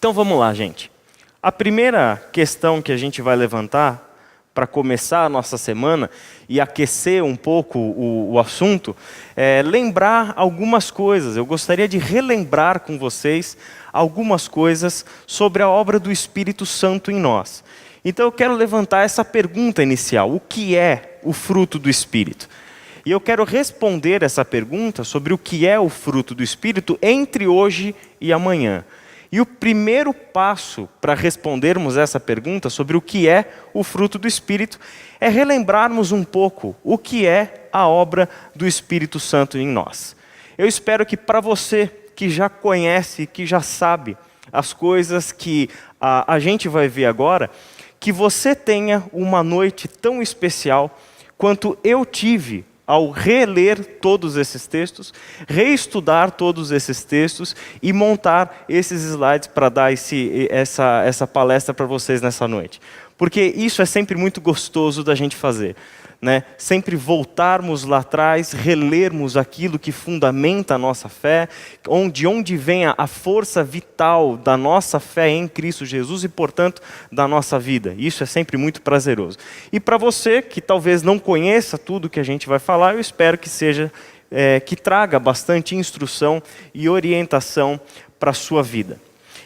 Então vamos lá, gente. A primeira questão que a gente vai levantar para começar a nossa semana e aquecer um pouco o assunto é lembrar algumas coisas. Eu gostaria de relembrar com vocês algumas coisas sobre a obra do Espírito Santo em nós. Então eu quero levantar essa pergunta inicial: o que é o fruto do Espírito? E eu quero responder essa pergunta sobre o que é o fruto do Espírito entre hoje e amanhã. E o primeiro passo para respondermos essa pergunta sobre o que é o fruto do Espírito é relembrarmos um pouco o que é a obra do Espírito Santo em nós. Eu espero que para você que já conhece, que já sabe as coisas que a gente vai ver agora, que você tenha uma noite tão especial quanto eu tive ao reler todos esses textos, reestudar todos esses textos e montar esses slides para dar essa palestra para vocês nessa noite. Porque isso é sempre muito gostoso da gente fazer, né? Sempre voltarmos lá atrás, relermos aquilo que fundamenta a nossa fé, de onde vem a força vital da nossa fé em Cristo Jesus e, portanto, da nossa vida. Isso é sempre muito prazeroso. E para você que talvez não conheça tudo que a gente vai falar, eu espero que seja, que traga bastante instrução e orientação para a sua vida.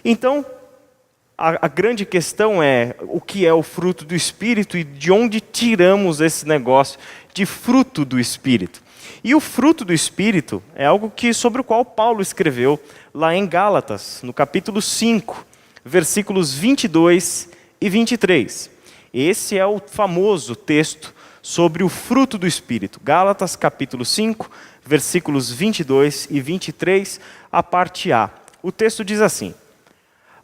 Então, a grande questão é o que é o fruto do Espírito e de onde tiramos esse negócio de fruto do Espírito. E o fruto do Espírito é algo sobre o qual Paulo escreveu lá em Gálatas, no capítulo 5, versículos 22 e 23. Esse é o famoso texto sobre o fruto do Espírito. Gálatas, capítulo 5, versículos 22 e 23, a parte A. O texto diz assim: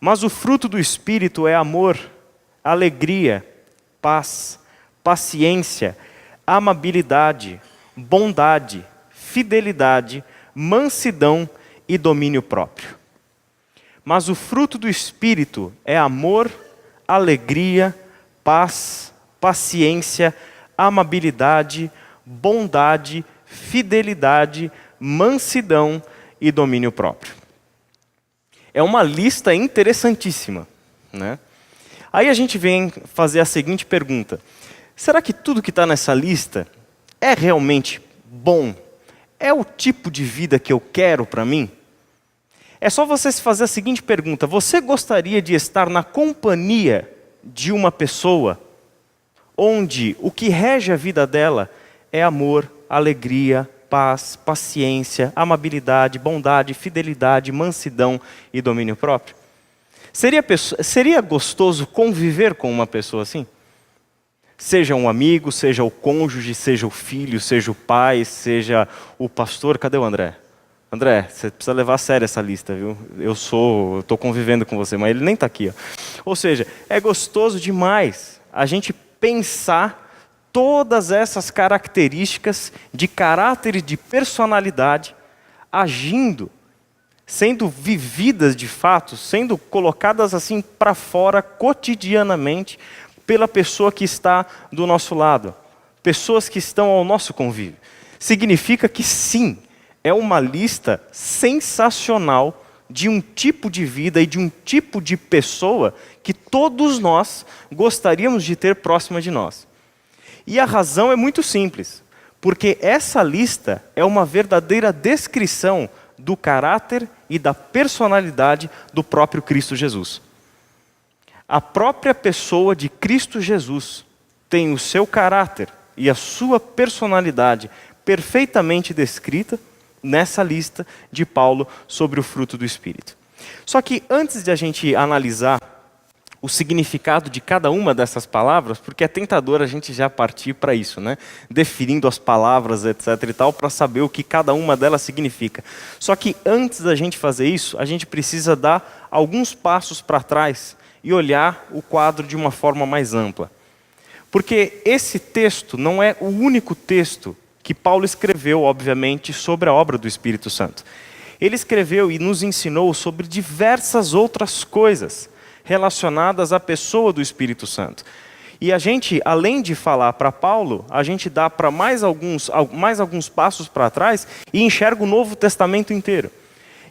mas o fruto do Espírito é amor, alegria, paz, paciência, amabilidade, bondade, fidelidade, mansidão e domínio próprio. Mas o fruto do Espírito é amor, alegria, paz, paciência, amabilidade, bondade, fidelidade, mansidão e domínio próprio. É uma lista interessantíssima, né? Aí a gente vem fazer a seguinte pergunta: será que tudo que está nessa lista é realmente bom? É o tipo de vida que eu quero para mim? É só você se fazer a seguinte pergunta: você gostaria de estar na companhia de uma pessoa onde o que rege a vida dela é amor, alegria, paz, paciência, amabilidade, bondade, fidelidade, mansidão e domínio próprio? Seria gostoso conviver com uma pessoa assim? Seja um amigo, seja o cônjuge, seja o filho, seja o pai, seja o pastor. Cadê o André? André, você precisa levar a sério essa lista, viu? Eu estou convivendo com você, mas ele nem está aqui. Ó. Ou seja, é gostoso demais a gente pensar todas essas características de caráter e de personalidade agindo, sendo vividas de fato, sendo colocadas assim para fora cotidianamente pela pessoa que está do nosso lado, pessoas que estão ao nosso convívio. Significa que sim, é uma lista sensacional de um tipo de vida e de um tipo de pessoa que todos nós gostaríamos de ter próxima de nós. E a razão é muito simples, porque essa lista é uma verdadeira descrição do caráter e da personalidade do próprio Cristo Jesus. A própria pessoa de Cristo Jesus tem o seu caráter e a sua personalidade perfeitamente descrita nessa lista de Paulo sobre o fruto do Espírito. Só que antes de a gente analisar o significado de cada uma dessas palavras, porque é tentador a gente já partir para isso, né? Definindo as palavras, etc. e tal, para saber o que cada uma delas significa. Só que antes da gente fazer isso, a gente precisa dar alguns passos para trás e olhar o quadro de uma forma mais ampla. Porque esse texto não é o único texto que Paulo escreveu, obviamente, sobre a obra do Espírito Santo. Ele escreveu e nos ensinou sobre diversas outras coisas relacionadas à pessoa do Espírito Santo. E a gente, além de falar para Paulo, a gente dá para mais alguns passos para trás e enxerga o Novo Testamento inteiro.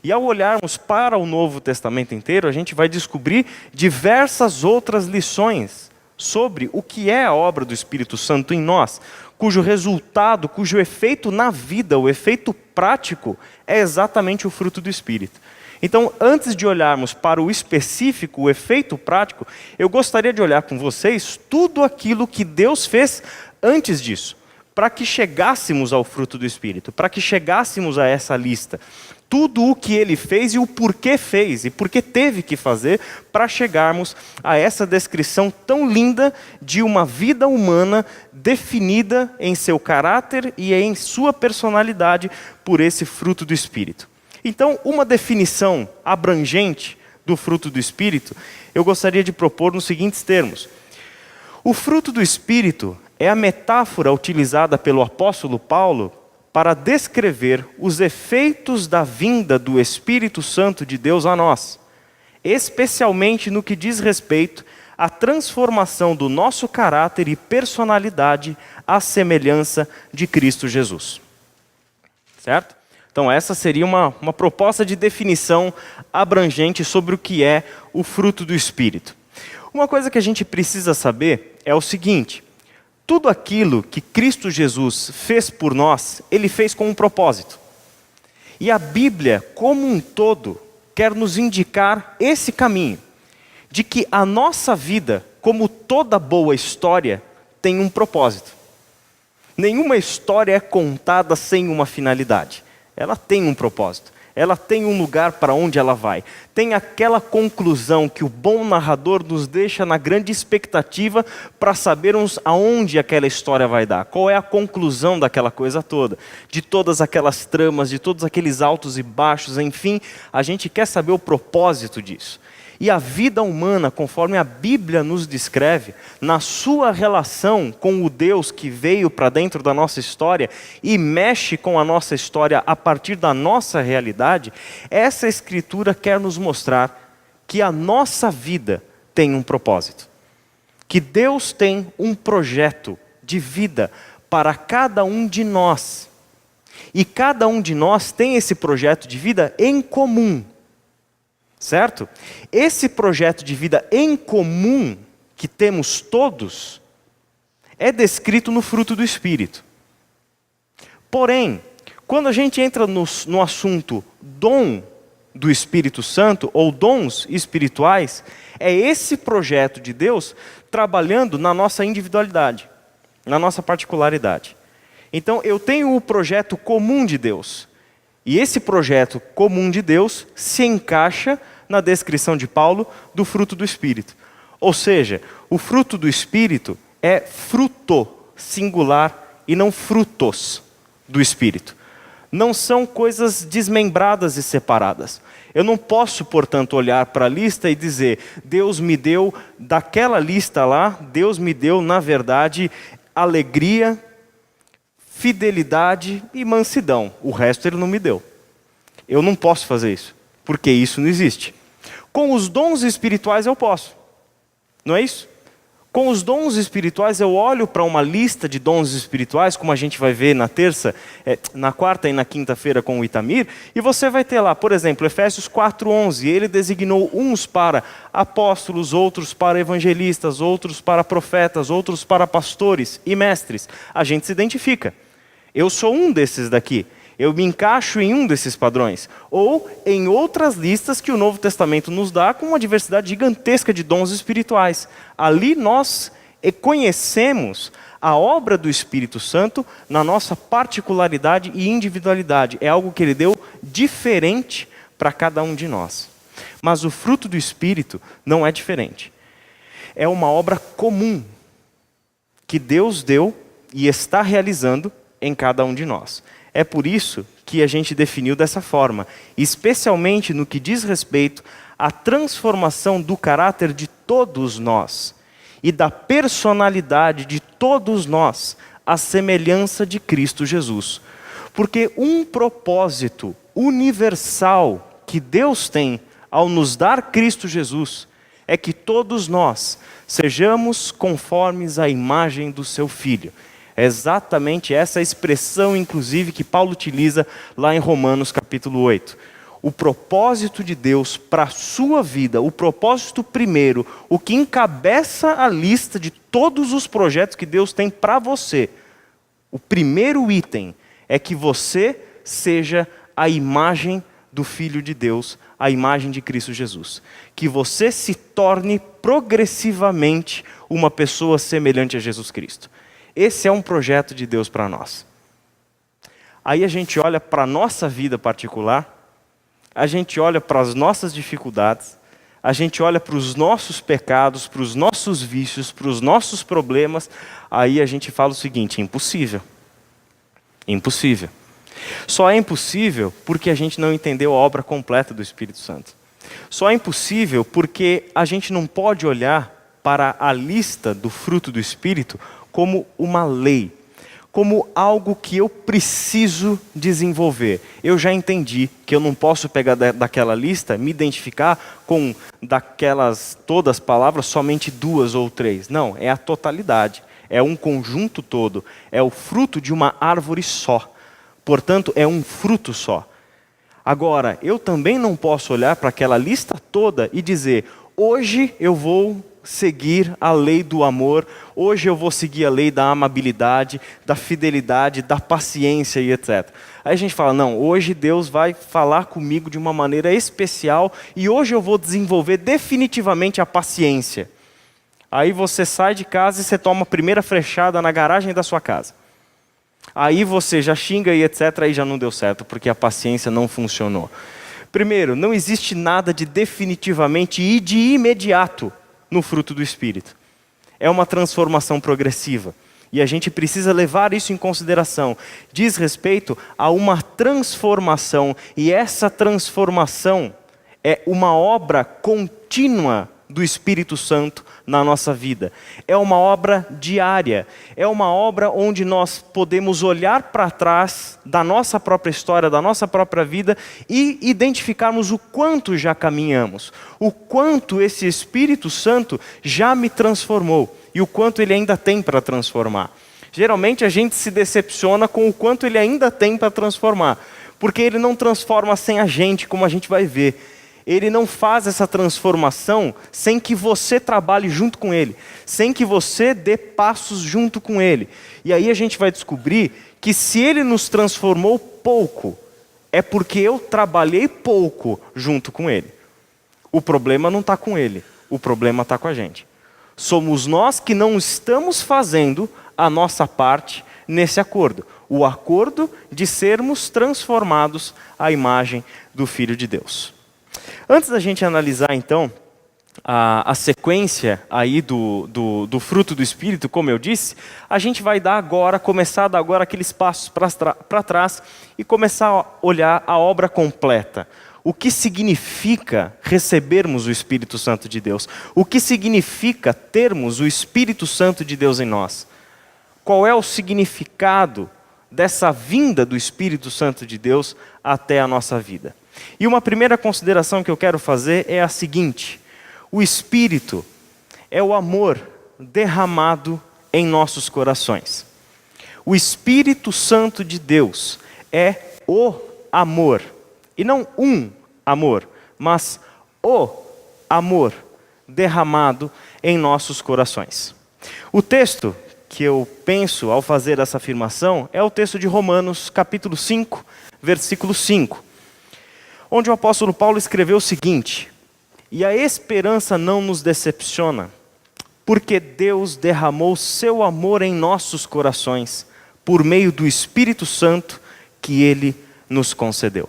E ao olharmos para o Novo Testamento inteiro, a gente vai descobrir diversas outras lições sobre o que é a obra do Espírito Santo em nós, cujo resultado, cujo efeito na vida, o efeito prático, é exatamente o fruto do Espírito. Então, antes de olharmos para o específico, o efeito prático, eu gostaria de olhar com vocês tudo aquilo que Deus fez antes disso, para que chegássemos ao fruto do Espírito, para que chegássemos a essa lista. Tudo o que Ele fez e o porquê fez, e porquê teve que fazer, para chegarmos a essa descrição tão linda de uma vida humana definida em seu caráter e em sua personalidade por esse fruto do Espírito. Então, uma definição abrangente do fruto do Espírito, eu gostaria de propor nos seguintes termos. O fruto do Espírito é a metáfora utilizada pelo apóstolo Paulo para descrever os efeitos da vinda do Espírito Santo de Deus a nós, especialmente no que diz respeito à transformação do nosso caráter e personalidade à semelhança de Cristo Jesus. Certo? Então essa seria uma proposta de definição abrangente sobre o que é o fruto do Espírito. Uma coisa que a gente precisa saber é o seguinte: tudo aquilo que Cristo Jesus fez por nós, Ele fez com um propósito. E a Bíblia, como um todo, quer nos indicar esse caminho, de que a nossa vida, como toda boa história, tem um propósito. Nenhuma história é contada sem uma finalidade. Ela tem um propósito, ela tem um lugar para onde ela vai. Tem aquela conclusão que o bom narrador nos deixa na grande expectativa para sabermos aonde aquela história vai dar. Qual é a conclusão daquela coisa toda? De todas aquelas tramas, de todos aqueles altos e baixos, enfim, a gente quer saber o propósito disso. E a vida humana, conforme a Bíblia nos descreve, na sua relação com o Deus que veio para dentro da nossa história e mexe com a nossa história a partir da nossa realidade, essa Escritura quer nos mostrar que a nossa vida tem um propósito. Que Deus tem um projeto de vida para cada um de nós. E cada um de nós tem esse projeto de vida em comum. Certo? Esse projeto de vida em comum que temos todos é descrito no fruto do Espírito. Porém, quando a gente entra no assunto dom do Espírito Santo ou dons espirituais, é esse projeto de Deus trabalhando na nossa individualidade, na nossa particularidade. Então, eu tenho o projeto comum de Deus. E esse projeto comum de Deus se encaixa na descrição de Paulo do fruto do Espírito. Ou seja, o fruto do Espírito é fruto singular e não frutos do Espírito. Não são coisas desmembradas e separadas. Eu não posso, portanto, olhar para a lista e dizer, Deus me deu daquela lista lá, Deus me deu, na verdade, alegria, fidelidade e mansidão. O resto Ele não me deu. Eu não posso fazer isso, porque isso não existe. Com os dons espirituais eu posso. Não é isso? Com os dons espirituais eu olho para uma lista de dons espirituais, como a gente vai ver na quarta e na quinta-feira com o Itamir, e você vai ter lá, por exemplo, Efésios 4:11, ele designou uns para apóstolos, outros para evangelistas, outros para profetas, outros para pastores e mestres. A gente se identifica. Eu sou um desses daqui. Eu me encaixo em um desses padrões. Ou em outras listas que o Novo Testamento nos dá com uma diversidade gigantesca de dons espirituais. Ali nós conhecemos a obra do Espírito Santo na nossa particularidade e individualidade. É algo que Ele deu diferente para cada um de nós. Mas o fruto do Espírito não é diferente. É uma obra comum que Deus deu e está realizando em cada um de nós. É por isso que a gente definiu dessa forma, especialmente no que diz respeito à transformação do caráter de todos nós e da personalidade de todos nós, à semelhança de Cristo Jesus. Porque um propósito universal que Deus tem ao nos dar Cristo Jesus é que todos nós sejamos conformes à imagem do seu Filho. É exatamente essa expressão, inclusive, que Paulo utiliza lá em Romanos capítulo 8. O propósito de Deus para a sua vida, o propósito primeiro, o que encabeça a lista de todos os projetos que Deus tem para você, o primeiro item é que você seja a imagem do Filho de Deus, a imagem de Cristo Jesus. Que você se torne progressivamente uma pessoa semelhante a Jesus Cristo. Esse é um projeto de Deus para nós. Aí a gente olha para a nossa vida particular, a gente olha para as nossas dificuldades, a gente olha para os nossos pecados, para os nossos vícios, para os nossos problemas, aí a gente fala o seguinte: impossível. Impossível. Só é impossível porque a gente não entendeu a obra completa do Espírito Santo. Só é impossível porque a gente não pode olhar para a lista do fruto do Espírito como uma lei, como algo que eu preciso desenvolver. Eu já entendi que eu não posso pegar daquela lista, me identificar com daquelas todas as palavras, somente 2 ou 3. Não, é a totalidade, é um conjunto todo, é o fruto de uma árvore só. Portanto, é um fruto só. Agora, eu também não posso olhar para aquela lista toda e dizer: hoje eu vou seguir a lei do amor, hoje eu vou seguir a lei da amabilidade, da fidelidade, da paciência e etc. Aí a gente fala: não, hoje Deus vai falar comigo de uma maneira especial e hoje eu vou desenvolver definitivamente a paciência. Aí você sai de casa e você toma a primeira flechada na garagem da sua casa. Aí você já xinga e etc, aí já não deu certo, porque a paciência não funcionou. Primeiro, não existe nada de definitivamente e de imediato no fruto do Espírito. É uma transformação progressiva. E a gente precisa levar isso em consideração. Diz respeito a uma transformação, e essa transformação é uma obra contínua do Espírito Santo na nossa vida. É uma obra diária, é uma obra onde nós podemos olhar para trás da nossa própria história, da nossa própria vida e identificarmos o quanto já caminhamos, o quanto esse Espírito Santo já me transformou e o quanto ele ainda tem para transformar. Geralmente a gente se decepciona com o quanto ele ainda tem para transformar, porque ele não transforma sem a gente, como a gente vai ver. Ele não faz essa transformação sem que você trabalhe junto com ele, sem que você dê passos junto com ele. E aí a gente vai descobrir que se ele nos transformou pouco, é porque eu trabalhei pouco junto com ele. O problema não está com ele, o problema está com a gente. Somos nós que não estamos fazendo a nossa parte nesse acordo. O acordo de sermos transformados à imagem do Filho de Deus. Antes da gente analisar, então, a sequência aí do fruto do Espírito, como eu disse, a gente vai começar a dar agora aqueles passos para trás e começar a olhar a obra completa. O que significa recebermos o Espírito Santo de Deus? O que significa termos o Espírito Santo de Deus em nós? Qual é o significado dessa vinda do Espírito Santo de Deus até a nossa vida? E uma primeira consideração que eu quero fazer é a seguinte: o Espírito é o amor derramado em nossos corações. O Espírito Santo de Deus é o amor, e não um amor, mas o amor derramado em nossos corações. O texto que eu penso ao fazer essa afirmação é o texto de Romanos, capítulo 5, versículo 5. Onde o apóstolo Paulo escreveu o seguinte: e a esperança não nos decepciona, porque Deus derramou seu amor em nossos corações, por meio do Espírito Santo que Ele nos concedeu.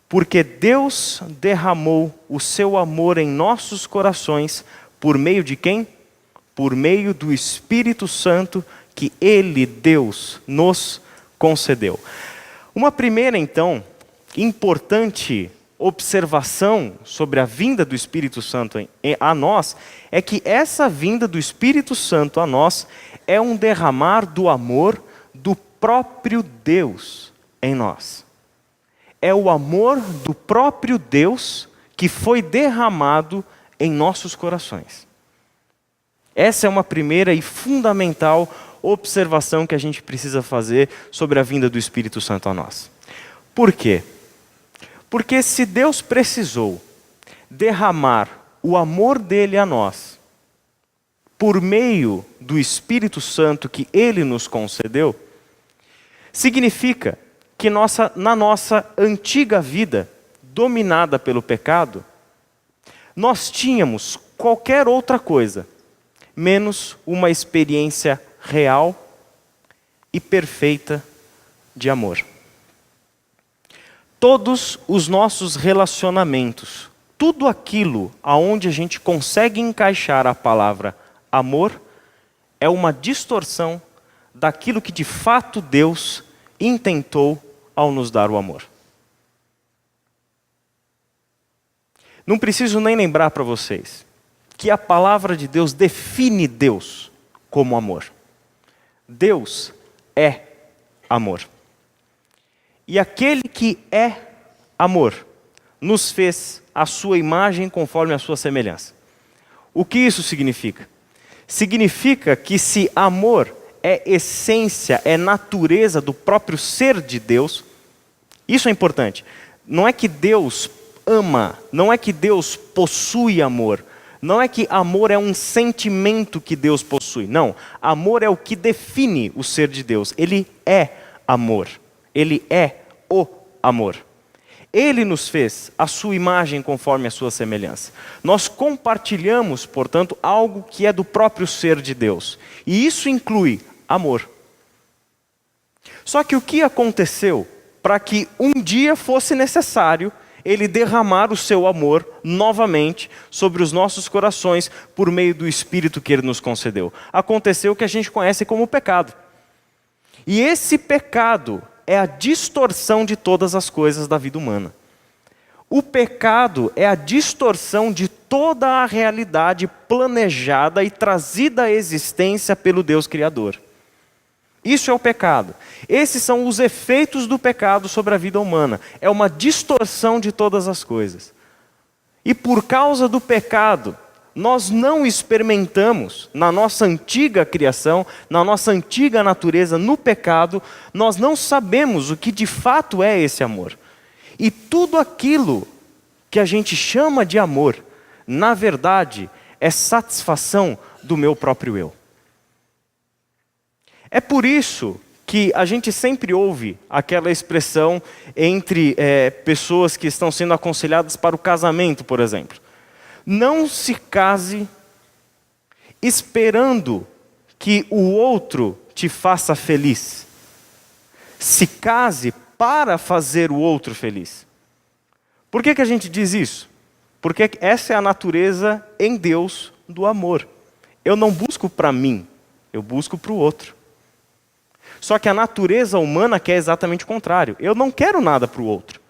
Porque Deus derramou o seu amor em nossos corações, por meio de quem? Por meio do Espírito Santo que Ele, Deus, nos concedeu. Uma primeira, então, importante observação sobre a vinda do Espírito Santo a nós é que essa vinda do Espírito Santo a nós é um derramar do amor do próprio Deus em nós. É o amor do próprio Deus que foi derramado em nossos corações. Essa é uma primeira e fundamental observação que a gente precisa fazer sobre a vinda do Espírito Santo a nós. Por quê? Porque se Deus precisou derramar o amor dele a nós, por meio do Espírito Santo que ele nos concedeu, significa que na nossa antiga vida, dominada pelo pecado, nós tínhamos qualquer outra coisa, menos uma experiência real e perfeita de amor. Todos os nossos relacionamentos, tudo aquilo aonde a gente consegue encaixar a palavra amor, é uma distorção daquilo que de fato Deus intentou ao nos dar o amor. Não preciso nem lembrar para vocês que a palavra de Deus define Deus como amor. Deus é amor. E aquele que é amor nos fez a sua imagem conforme a sua semelhança. O que isso significa? Significa que se amor é essência, é natureza do próprio ser de Deus, isso é importante. Não é que Deus ama, não é que Deus possui amor, não é que amor é um sentimento que Deus possui. Não, amor é o que define o ser de Deus. Ele é amor, ele é o amor. Ele nos fez a sua imagem conforme a sua semelhança. Nós compartilhamos, portanto, algo que é do próprio ser de Deus. E isso inclui amor. Só que o que aconteceu para que um dia fosse necessário ele derramar o seu amor novamente sobre os nossos corações por meio do Espírito que ele nos concedeu? Aconteceu o que a gente conhece como pecado. E esse pecado é a distorção de todas as coisas da vida humana. O pecado é a distorção de toda a realidade planejada e trazida à existência pelo Deus Criador. Isso é o pecado. Esses são os efeitos do pecado sobre a vida humana. É uma distorção de todas as coisas. E por causa do pecado, nós não experimentamos, na nossa antiga criação, na nossa antiga natureza, no pecado, nós não sabemos o que de fato é esse amor. E tudo aquilo que a gente chama de amor, na verdade, é satisfação do meu próprio eu. É por isso que a gente sempre ouve aquela expressão entre pessoas que estão sendo aconselhadas para o casamento, por exemplo. Não se case esperando que o outro te faça feliz. Se case para fazer o outro feliz. Por que a gente diz isso? Porque essa é a natureza em Deus do amor. Eu não busco para mim, eu busco para o outro. Só que a natureza humana quer exatamente o contrário. Eu não quero nada para o outro.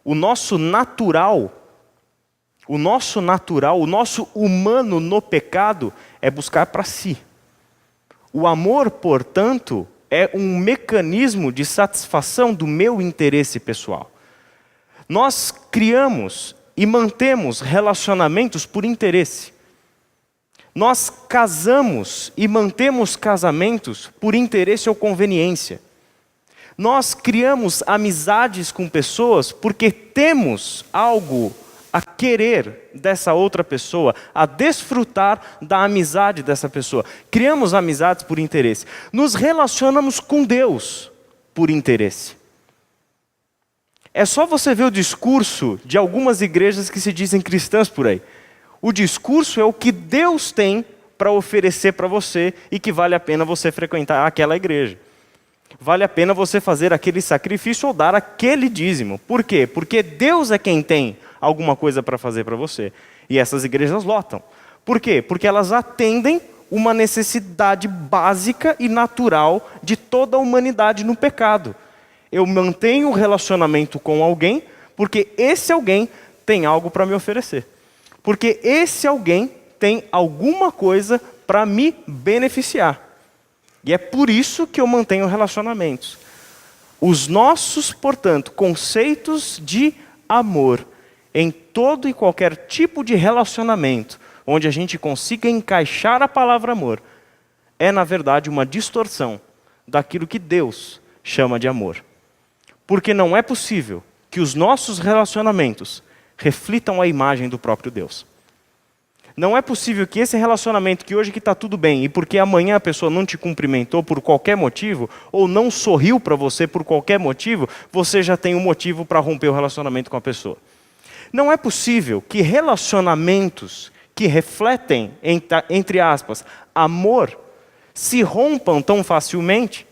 O nosso natural, o nosso humano no pecado é buscar para si. O amor, portanto, é um mecanismo de satisfação do meu interesse pessoal. Nós criamos e mantemos relacionamentos por interesse. Nós casamos e mantemos casamentos por interesse ou conveniência. Nós criamos amizades com pessoas porque temos algo a querer dessa outra pessoa, a desfrutar da amizade dessa pessoa. Criamos amizades por interesse. Nos relacionamos com Deus por interesse. É só você ver o discurso de algumas igrejas que se dizem cristãs por aí. O discurso é o que Deus tem para oferecer para você e que vale a pena você frequentar aquela igreja. Vale a pena você fazer aquele sacrifício ou dar aquele dízimo. Por quê? Porque Deus é quem tem alguma coisa para fazer para você. E essas igrejas lotam. Por quê? Porque elas atendem uma necessidade básica e natural de toda a humanidade no pecado. Eu mantenho o relacionamento com alguém porque esse alguém tem algo para me oferecer. Porque esse alguém tem alguma coisa para me beneficiar. E é por isso que eu mantenho relacionamentos. Os nossos, portanto, conceitos de amor em todo e qualquer tipo de relacionamento, onde a gente consiga encaixar a palavra amor, é na verdade uma distorção daquilo que Deus chama de amor. Porque não é possível que os nossos relacionamentos reflitam a imagem do próprio Deus. Não é possível que esse relacionamento, que hoje que está tudo bem, e porque amanhã a pessoa não te cumprimentou por qualquer motivo, ou não sorriu para você por qualquer motivo, você já tem um motivo para romper o relacionamento com a pessoa. Não é possível que relacionamentos que refletem, entre aspas, amor, se rompam tão facilmente,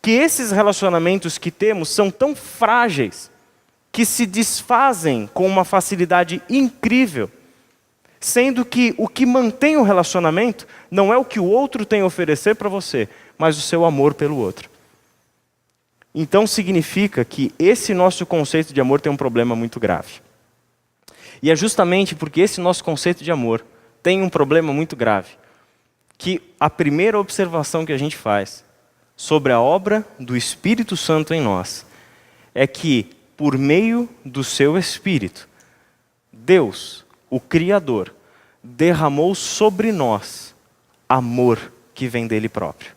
que esses relacionamentos que temos são tão frágeis, que se desfazem com uma facilidade incrível, sendo que o que mantém o relacionamento não é o que o outro tem a oferecer para você, mas o seu amor pelo outro. Então significa que esse nosso conceito de amor tem um problema muito grave. E é justamente porque esse nosso conceito de amor tem um problema muito grave, que a primeira observação que a gente faz sobre a obra do Espírito Santo em nós é que, por meio do seu Espírito, Deus, o Criador, derramou sobre nós amor que vem dele próprio.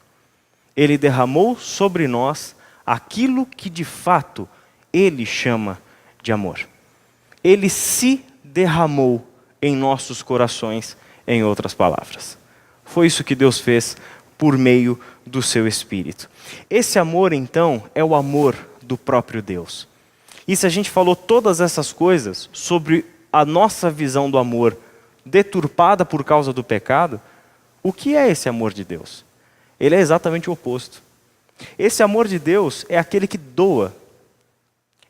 Ele derramou sobre nós aquilo que de fato ele chama de amor. Ele se derramou em nossos corações, em outras palavras. Foi isso que Deus fez por meio do seu Espírito. Esse amor, então, é o amor do próprio Deus. E se a gente falou todas essas coisas sobre a nossa visão do amor deturpada por causa do pecado, o que é esse amor de Deus? Ele é exatamente o oposto. Esse amor de Deus é aquele que doa,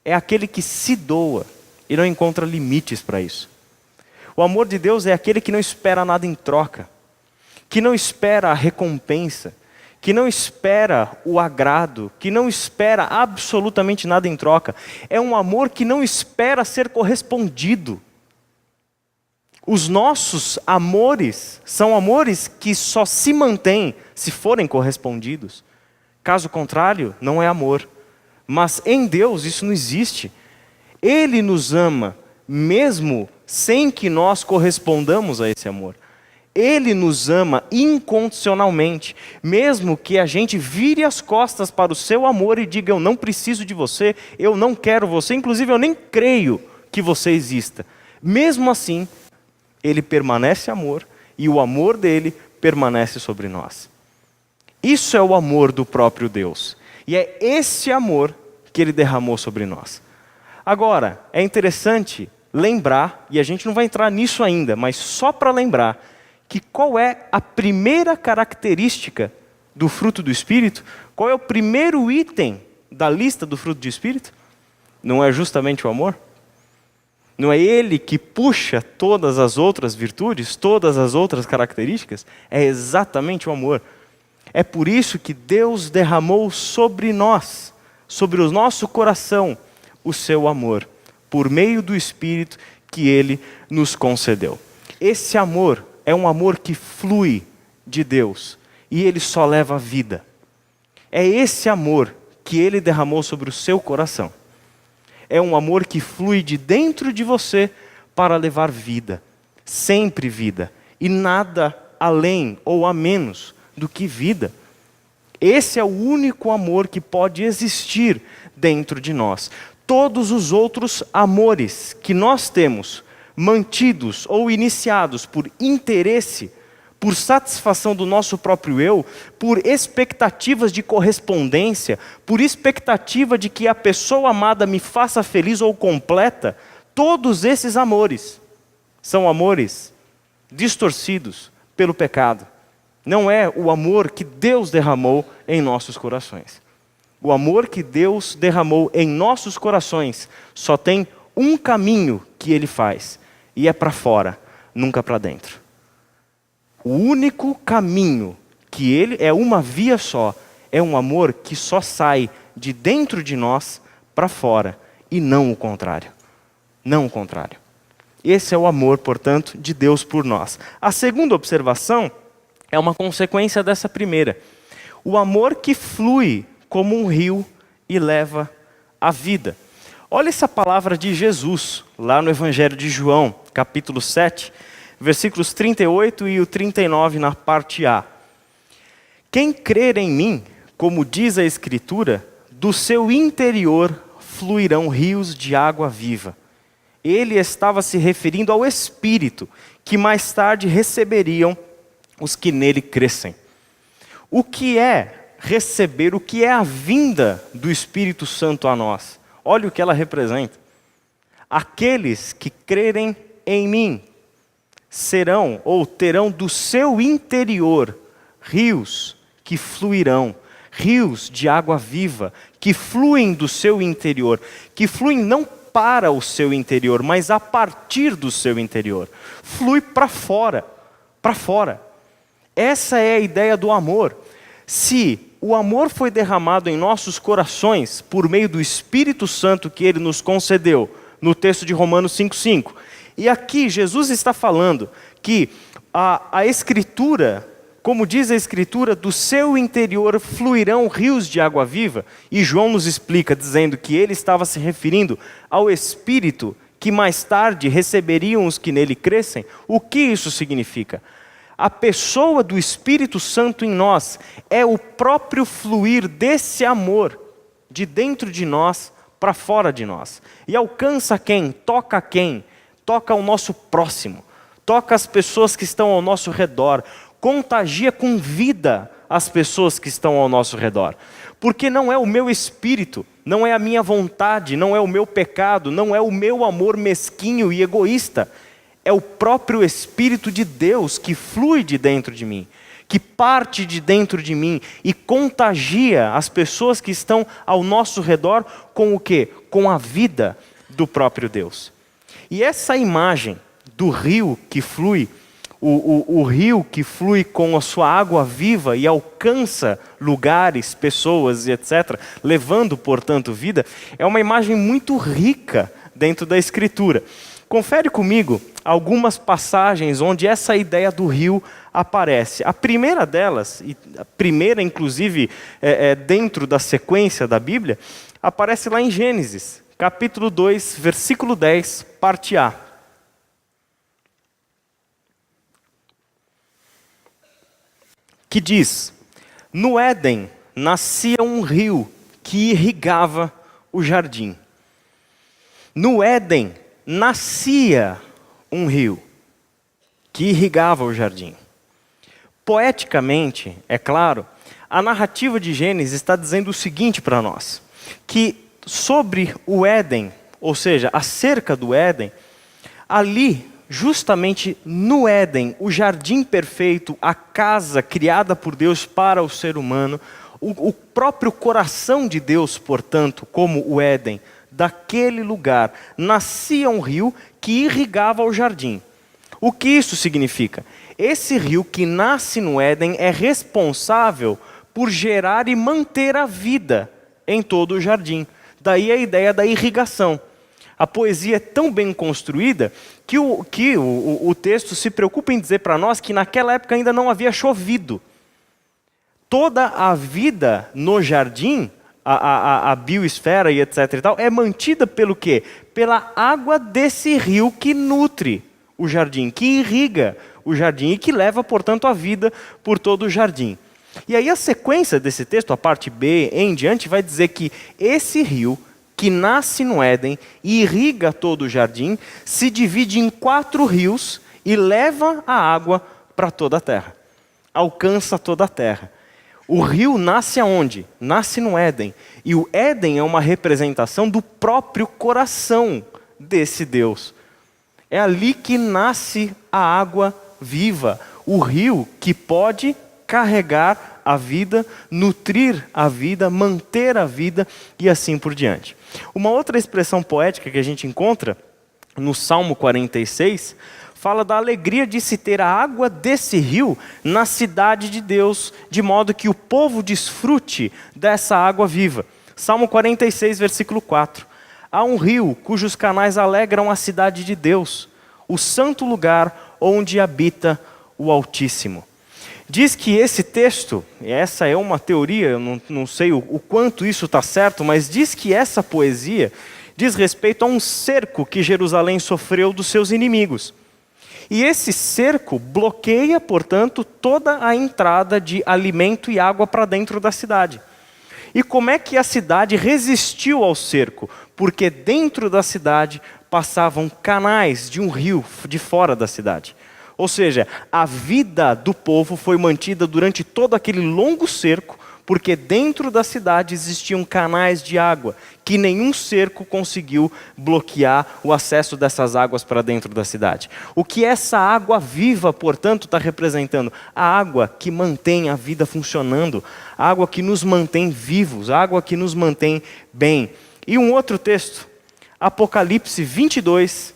é aquele que se doa e não encontra limites para isso. O amor de Deus é aquele que não espera nada em troca, que não espera a recompensa, que não espera o agrado, que não espera absolutamente nada em troca. É um amor que não espera ser correspondido. Os nossos amores são amores que só se mantêm se forem correspondidos. Caso contrário, não é amor. Mas em Deus isso não existe. Ele nos ama mesmo sem que nós correspondamos a esse amor. Ele nos ama incondicionalmente, mesmo que a gente vire as costas para o seu amor e diga: eu não preciso de você, eu não quero você, inclusive eu nem creio que você exista. Mesmo assim, ele permanece amor e o amor dele permanece sobre nós. Isso é o amor do próprio Deus. E é esse amor que ele derramou sobre nós. Agora, é interessante lembrar, e a gente não vai entrar nisso ainda, mas só para lembrar, que qual é a primeira característica do fruto do Espírito? Qual é o primeiro item da lista do fruto do Espírito? Não é justamente o amor? Não é ele que puxa todas as outras virtudes, todas as outras características? É exatamente o amor. É por isso que Deus derramou sobre nós, sobre o nosso coração, o seu amor, por meio do Espírito que ele nos concedeu. Esse amor é um amor que flui de Deus e ele só leva a vida. É esse amor que ele derramou sobre o seu coração. É um amor que flui de dentro de você para levar vida, sempre vida, e nada além ou a menos do que vida. Esse é o único amor que pode existir dentro de nós. Todos os outros amores que nós temos, mantidos ou iniciados por interesse, por satisfação do nosso próprio eu, por expectativas de correspondência, por expectativa de que a pessoa amada me faça feliz ou completa, todos esses amores são amores distorcidos pelo pecado. Não é o amor que Deus derramou em nossos corações. O amor que Deus derramou em nossos corações só tem um caminho que ele faz, e é para fora, nunca para dentro. O único caminho que ele é uma via só, é um amor que só sai de dentro de nós para fora, e não o contrário. Não o contrário. Esse é o amor, portanto, de Deus por nós. A segunda observação é uma consequência dessa primeira. O amor que flui como um rio e leva a vida. Olha essa palavra de Jesus, lá no Evangelho de João, capítulo 7, versículos 38 e o 39 na parte A. Quem crer em mim, como diz a Escritura, do seu interior fluirão rios de água viva. Ele estava se referindo ao Espírito, que mais tarde receberiam os que nele crescem. O que é receber, o que é a vinda do Espírito Santo a nós? Olha o que ela representa. Aqueles que crerem em mim serão ou terão do seu interior rios que fluirão, rios de água viva, que fluem do seu interior, que fluem não para o seu interior, mas a partir do seu interior. Flui para fora, para fora. Essa é a ideia do amor. Se o amor foi derramado em nossos corações por meio do Espírito Santo que Ele nos concedeu, no texto de Romanos 5,5. E aqui Jesus está falando que a Escritura, como diz a Escritura, do seu interior fluirão rios de água viva. E João nos explica, dizendo que ele estava se referindo ao Espírito que mais tarde receberiam os que nele crescem. O que isso significa? A pessoa do Espírito Santo em nós é o próprio fluir desse amor de dentro de nós para fora de nós. E alcança quem? Toca quem? Toca o nosso próximo. Toca as pessoas que estão ao nosso redor. Contagia com vida as pessoas que estão ao nosso redor. Porque não é o meu espírito, não é a minha vontade, não é o meu pecado, não é o meu amor mesquinho e egoísta. É o próprio Espírito de Deus que flui de dentro de mim, que parte de dentro de mim e contagia as pessoas que estão ao nosso redor com o quê? Com a vida do próprio Deus. E essa imagem do rio que flui, o rio que flui com a sua água viva e alcança lugares, pessoas e etc., levando, portanto, vida, é uma imagem muito rica dentro da Escritura. Confere comigo algumas passagens onde essa ideia do rio aparece. A primeira delas, e a primeira inclusive dentro da sequência da Bíblia, aparece lá em Gênesis, capítulo 2, versículo 10, parte A. Que diz: no Éden nascia um rio que irrigava o jardim. No Éden nascia um rio que irrigava o jardim. Poeticamente, é claro, a narrativa de Gênesis está dizendo o seguinte para nós, que sobre o Éden, ou seja, acerca do Éden, ali, justamente no Éden, o jardim perfeito, a casa criada por Deus para o ser humano, o próprio coração de Deus, portanto, como o Éden, daquele lugar nascia um rio que irrigava o jardim. O que isso significa? Esse rio que nasce no Éden é responsável por gerar e manter a vida em todo o jardim. Daí a ideia da irrigação. A poesia é tão bem construída que o texto se preocupa em dizer para nós que naquela época ainda não havia chovido. Toda a vida no jardim, a biosfera e etc. e tal, é mantida pelo quê? Pela água desse rio que nutre o jardim, que irriga o jardim e que leva, portanto, a vida por todo o jardim. E aí a sequência desse texto, a parte B em diante, vai dizer que esse rio que nasce no Éden e irriga todo o jardim, se divide em 4 rios e leva a água para toda a terra. Alcança toda a terra. O rio nasce aonde? Nasce no Éden. E o Éden é uma representação do próprio coração desse Deus. É ali que nasce a água viva, o rio que pode carregar a vida, nutrir a vida, manter a vida e assim por diante. Uma outra expressão poética que a gente encontra no Salmo 46 fala da alegria de se ter a água desse rio na cidade de Deus, de modo que o povo desfrute dessa água viva. Salmo 46, versículo 4. Há um rio cujos canais alegram a cidade de Deus, o santo lugar onde habita o Altíssimo. Diz que esse texto, e essa é uma teoria, eu não sei o quanto isso está certo, mas diz que essa poesia diz respeito a um cerco que Jerusalém sofreu dos seus inimigos. E esse cerco bloqueia, portanto, toda a entrada de alimento e água para dentro da cidade. E como é que a cidade resistiu ao cerco? porque dentro da cidade passavam canais de um rio de fora da cidade. Ou seja, a vida do povo foi mantida durante todo aquele longo cerco, porque dentro da cidade existiam canais de água, que nenhum cerco conseguiu bloquear o acesso dessas águas para dentro da cidade. O que essa água viva, portanto, está representando? A água que mantém a vida funcionando, a água que nos mantém vivos, a água que nos mantém bem. E um outro texto, Apocalipse 22,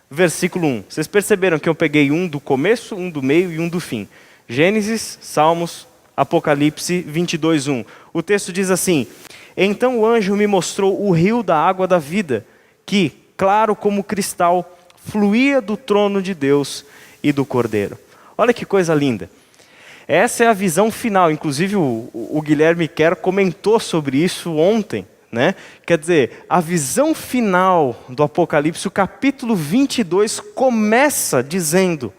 versículo 1. Vocês perceberam que eu peguei um do começo, um do meio e um do fim. Gênesis, Salmos, Apocalipse 22, 1. O texto diz assim: então o anjo me mostrou o rio da água da vida, que, claro como cristal, fluía do trono de Deus e do Cordeiro. Olha que coisa linda. Essa é a visão final. Inclusive o Guilherme Kerr comentou sobre isso ontem. Quer dizer, a visão final do Apocalipse, o capítulo 22, começa dizendo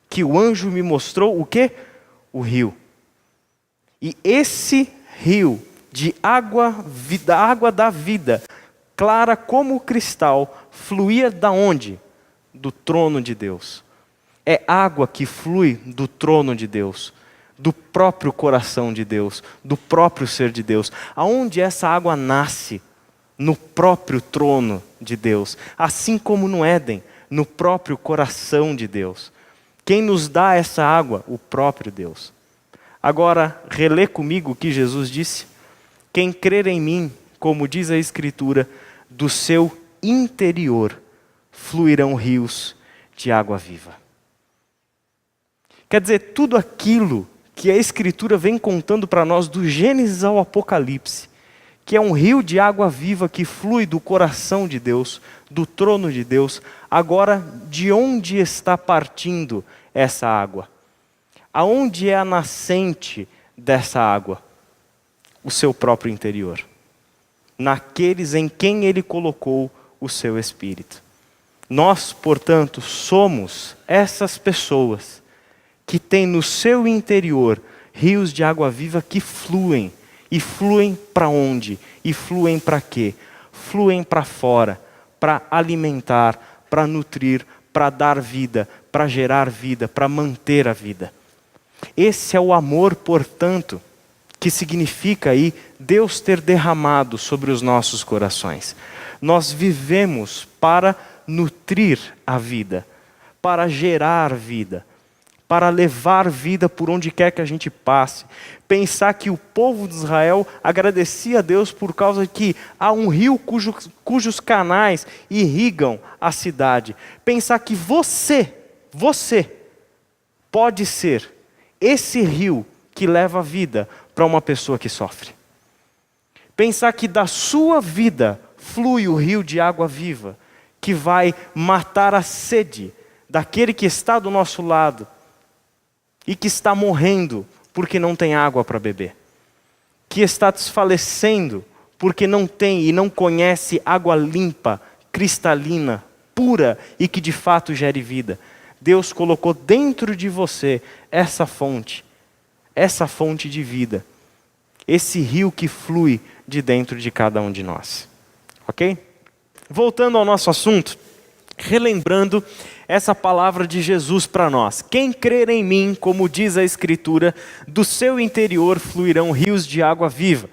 que o anjo me mostrou o quê? O rio. E esse rio de água da vida, clara como o cristal, fluía da onde? Do trono de Deus. É água que flui do trono de Deus, do próprio coração de Deus, do próprio ser de Deus. Aonde essa água nasce? No próprio trono de Deus. Assim como no Éden, no próprio coração de Deus. Quem nos dá essa água? O próprio Deus. Agora, relê comigo o que Jesus disse. Quem crer em mim, como diz a Escritura, do seu interior fluirão rios de água viva. Quer dizer, tudo aquilo que a Escritura vem contando para nós do Gênesis ao Apocalipse, que é um rio de água viva que flui do coração de Deus, do trono de Deus, agora de onde está partindo essa água? Aonde é a nascente dessa água? O seu próprio interior. Naqueles em quem Ele colocou o seu Espírito. Nós, portanto, somos essas pessoas que têm no seu interior rios de água viva que fluem. E fluem para onde? E fluem para quê? Fluem para fora, para alimentar, para nutrir, para dar vida, para gerar vida, para manter a vida. Esse é o amor, portanto, que significa aí Deus ter derramado sobre os nossos corações. Nós vivemos para nutrir a vida, para gerar vida, para levar vida por onde quer que a gente passe. Pensar que o povo de Israel agradecia a Deus por causa que há um rio cujos canais irrigam a cidade. Pensar que você pode ser esse rio que leva vida para uma pessoa que sofre. Pensar que da sua vida flui o rio de água viva, que vai matar a sede daquele que está do nosso lado e que está morrendo porque não tem água para beber. Que está desfalecendo porque não tem e não conhece água limpa, cristalina, pura e que de fato gere vida. Deus colocou dentro de você essa fonte de vida, esse rio que flui de dentro de cada um de nós. Ok? Voltando ao nosso assunto, relembrando essa palavra de Jesus para nós. Quem crer em mim, como diz a Escritura, do seu interior fluirão rios de água viva.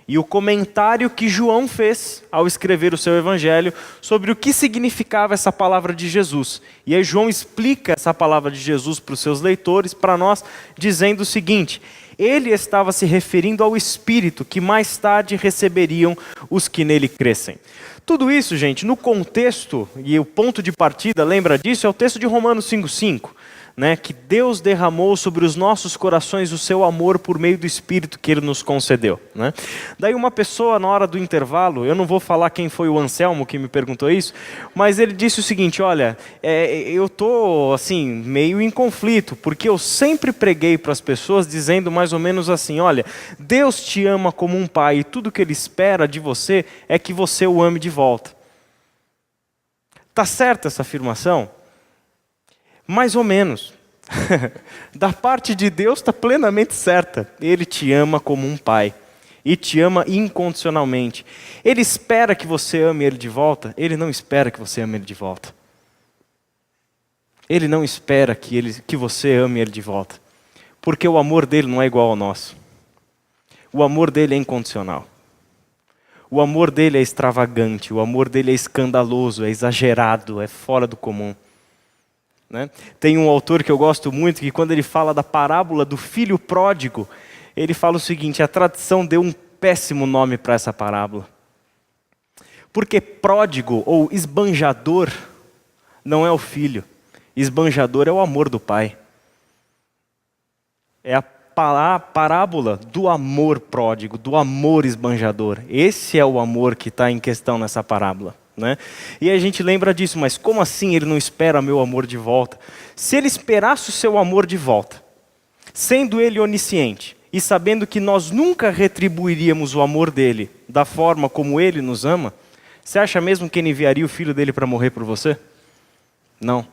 E o comentário que João fez ao escrever o seu evangelho sobre o que significava essa palavra de Jesus. E aí João explica essa palavra de Jesus para os seus leitores, para nós, dizendo o seguinte: ele estava se referindo ao Espírito que mais tarde receberiam os que nele crescem. Tudo isso, gente, no contexto, e o ponto de partida, lembra disso, é o texto de Romanos 5,5. Que Deus derramou sobre os nossos corações o seu amor por meio do Espírito que Ele nos concedeu. Daí uma pessoa, na hora do intervalo, eu não vou falar quem foi o Anselmo que me perguntou isso, mas ele disse o seguinte: olha, eu estou assim, meio em conflito, porque eu sempre preguei para as pessoas dizendo mais ou menos assim: olha, Deus te ama como um pai e tudo que Ele espera de você é que você o ame de volta. Está certa essa afirmação? Mais ou menos. Da parte de Deus está plenamente certa. Ele te ama como um pai. e te ama incondicionalmente. Ele espera que você ame Ele de volta? Ele não espera que você ame Ele de volta. Ele não espera que você ame Ele de volta. Porque o amor dele não é igual ao nosso. O amor dele é incondicional. O amor dele é extravagante, o amor dele é escandaloso, é exagerado, é fora do comum. Né? Tem um autor que eu gosto muito, que quando ele fala da parábola do filho pródigo, ele fala o seguinte: a tradição deu um péssimo nome para essa parábola. Porque pródigo ou esbanjador não é o filho, esbanjador é o amor do pai. É a parábola do amor pródigo, do amor esbanjador. Esse é o amor que está em questão nessa parábola. Né? E a gente lembra disso, mas como assim ele não espera meu amor de volta? Se ele esperasse o seu amor de volta, sendo ele onisciente e sabendo que nós nunca retribuiríamos o amor dele da forma como ele nos ama, você acha mesmo que ele enviaria o filho dele para morrer por você? Não.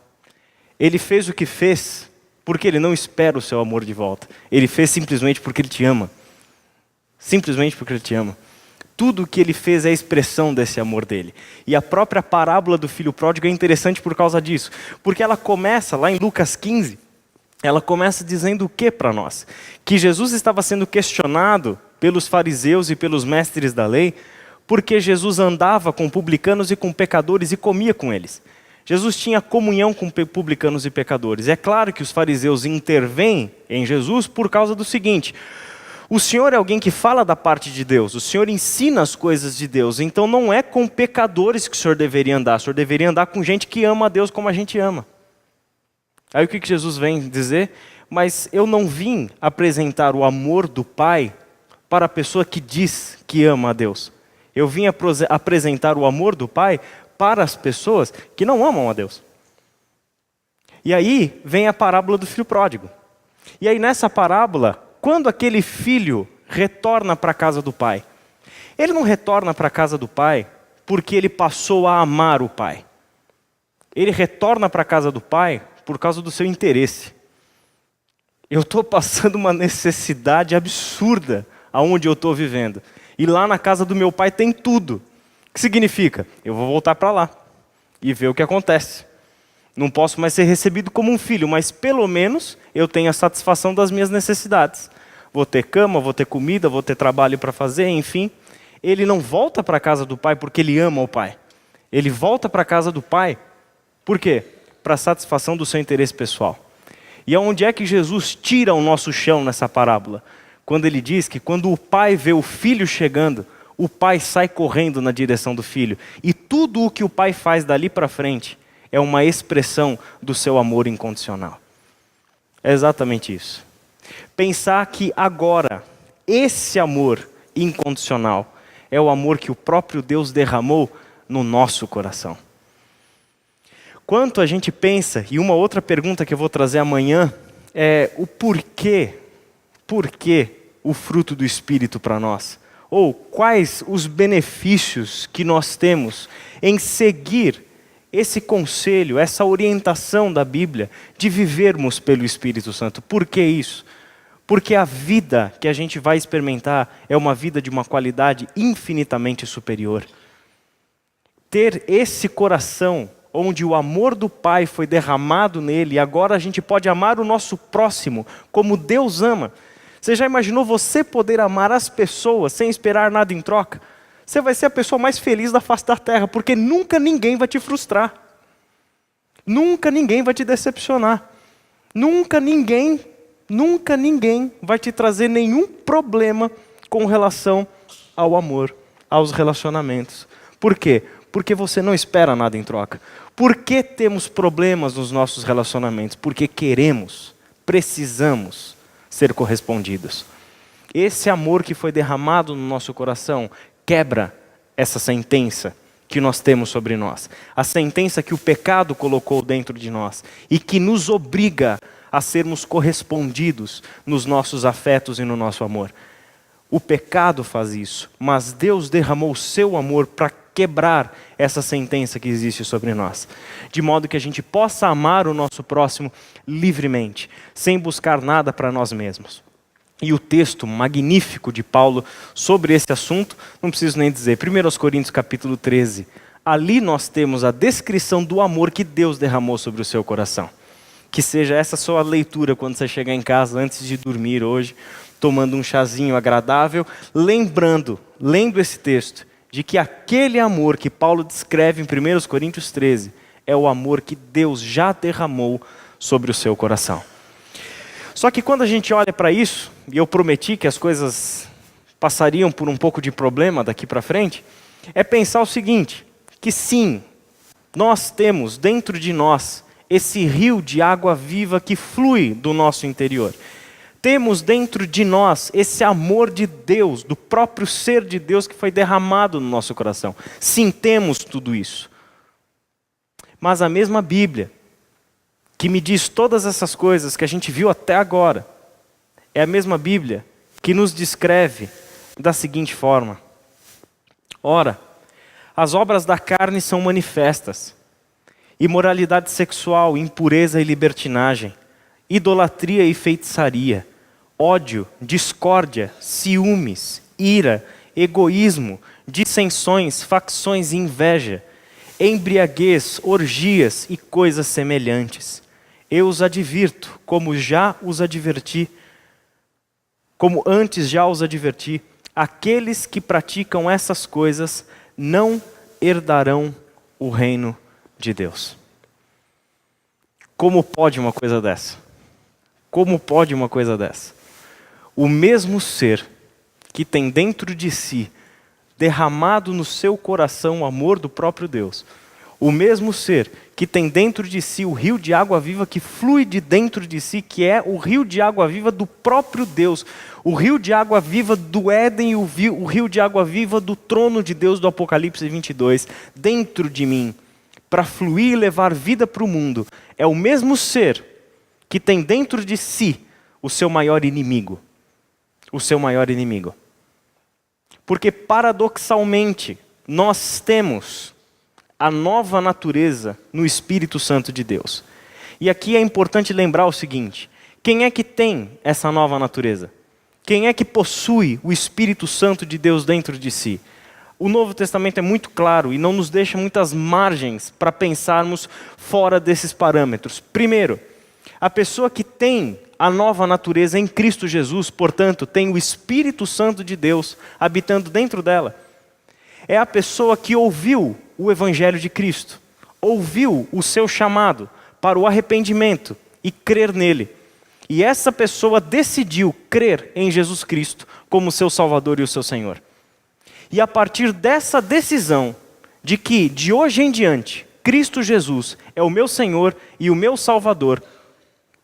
Ele fez o que fez porque ele não espera o seu amor de volta. Ele fez simplesmente porque ele te ama. Simplesmente porque ele te ama. Tudo o que ele fez é a expressão desse amor dele. E a própria parábola do filho pródigo é interessante por causa disso. Porque ela começa, lá em Lucas 15, ela começa dizendo o que para nós? Que Jesus estava sendo questionado pelos fariseus e pelos mestres da lei, porque Jesus andava com publicanos e com pecadores e comia com eles. Jesus tinha comunhão com publicanos e pecadores. É claro que os fariseus intervêm em Jesus por causa do seguinte: o Senhor é alguém que fala da parte de Deus, o Senhor ensina as coisas de Deus, então não é com pecadores que o Senhor deveria andar, o Senhor deveria andar com gente que ama a Deus como a gente ama. Aí o que Jesus vem dizer? Mas eu não vim apresentar o amor do Pai para a pessoa que diz que ama a Deus. Eu vim apresentar o amor do Pai para as pessoas que não amam a Deus. E aí vem a parábola do filho pródigo. E aí nessa parábola, quando aquele filho retorna para a casa do pai, ele não retorna para a casa do pai porque ele passou a amar o pai. Ele retorna para a casa do pai por causa do seu interesse. Eu estou passando uma necessidade absurda aonde eu estou vivendo. E lá na casa do meu pai tem tudo. O que significa? Eu vou voltar para lá e ver o que acontece. Não posso mais ser recebido como um filho, mas pelo menos eu tenho a satisfação das minhas necessidades. Vou ter cama, vou ter comida, vou ter trabalho para fazer, enfim. Ele não volta para a casa do pai porque ele ama o pai. Ele volta para a casa do pai, por quê? Para a satisfação do seu interesse pessoal. E aonde é que Jesus tira o nosso chão nessa parábola? Quando ele diz que quando o pai vê o filho chegando, o pai sai correndo na direção do filho. E tudo o que o pai faz dali para frente é uma expressão do seu amor incondicional. É exatamente isso. Pensar que agora, esse amor incondicional é o amor que o próprio Deus derramou no nosso coração. Quanto a gente pensa, e uma outra pergunta que eu vou trazer amanhã, é o porquê o fruto do Espírito para nós? Ou quais os benefícios que nós temos em seguir esse conselho, essa orientação da Bíblia de vivermos pelo Espírito Santo? Por que isso? Porque a vida que a gente vai experimentar é uma vida de uma qualidade infinitamente superior. Ter esse coração onde o amor do Pai foi derramado nele, e agora a gente pode amar o nosso próximo como Deus ama. Você já imaginou você poder amar as pessoas sem esperar nada em troca? Você vai ser a pessoa mais feliz da face da terra, porque nunca ninguém vai te frustrar. Nunca ninguém vai te decepcionar. Nunca ninguém vai te trazer nenhum problema com relação ao amor, aos relacionamentos. Por quê? Porque você não espera nada em troca. Por que temos problemas nos nossos relacionamentos? Porque precisamos ser correspondidos. Esse amor que foi derramado no nosso coração quebra essa sentença que nós temos sobre nós. A sentença que o pecado colocou dentro de nós e que nos obriga a sermos correspondidos nos nossos afetos e no nosso amor. O pecado faz isso, mas Deus derramou o seu amor para quebrar essa sentença que existe sobre nós, de modo que a gente possa amar o nosso próximo livremente, sem buscar nada para nós mesmos. E o texto magnífico de Paulo sobre esse assunto, não preciso nem dizer, 1 Coríntios capítulo 13. Ali nós temos a descrição do amor que Deus derramou sobre o seu coração. Que seja essa sua leitura quando você chegar em casa, antes de dormir hoje, tomando um chazinho agradável, lendo esse texto, de que aquele amor que Paulo descreve em 1 Coríntios 13, é o amor que Deus já derramou sobre o seu coração. Só que quando a gente olha para isso, e eu prometi que as coisas passariam por um pouco de problema daqui para frente, é pensar o seguinte, que sim, nós temos dentro de nós esse rio de água viva que flui do nosso interior. Temos dentro de nós esse amor de Deus, do próprio ser de Deus que foi derramado no nosso coração. Sim, temos tudo isso. Mas a mesma Bíblia, que me diz todas essas coisas que a gente viu até agora, é a mesma Bíblia que nos descreve da seguinte forma: ora, as obras da carne são manifestas: imoralidade sexual, impureza e libertinagem, idolatria e feitiçaria, ódio, discórdia, ciúmes, ira, egoísmo, dissensões, facções e inveja, embriaguez, orgias e coisas semelhantes. Eu os advirto, como antes já os adverti, aqueles que praticam essas coisas não herdarão o reino de Deus. Como pode uma coisa dessa? Como pode uma coisa dessa? O mesmo ser que tem dentro de si, derramado no seu coração o amor do próprio Deus, o mesmo ser que tem dentro de si o rio de água viva que flui de dentro de si, que é o rio de água viva do próprio Deus, o rio de água viva do Éden e o rio de água viva do trono de Deus do Apocalipse 22, dentro de mim, para fluir e levar vida para o mundo, é o mesmo ser que tem dentro de si o seu maior inimigo. O seu maior inimigo. Porque paradoxalmente, nós temos a nova natureza no Espírito Santo de Deus. E aqui é importante lembrar o seguinte: quem é que tem essa nova natureza? Quem é que possui o Espírito Santo de Deus dentro de si? O Novo Testamento é muito claro e não nos deixa muitas margens para pensarmos fora desses parâmetros. Primeiro, a pessoa que tem a nova natureza em Cristo Jesus, portanto, tem o Espírito Santo de Deus habitando dentro dela, é a pessoa que ouviu o Evangelho de Cristo, ouviu o seu chamado para o arrependimento e crer nele. E essa pessoa decidiu crer em Jesus Cristo como seu Salvador e o seu Senhor. E a partir dessa decisão de que, de hoje em diante, Cristo Jesus é o meu Senhor e o meu Salvador,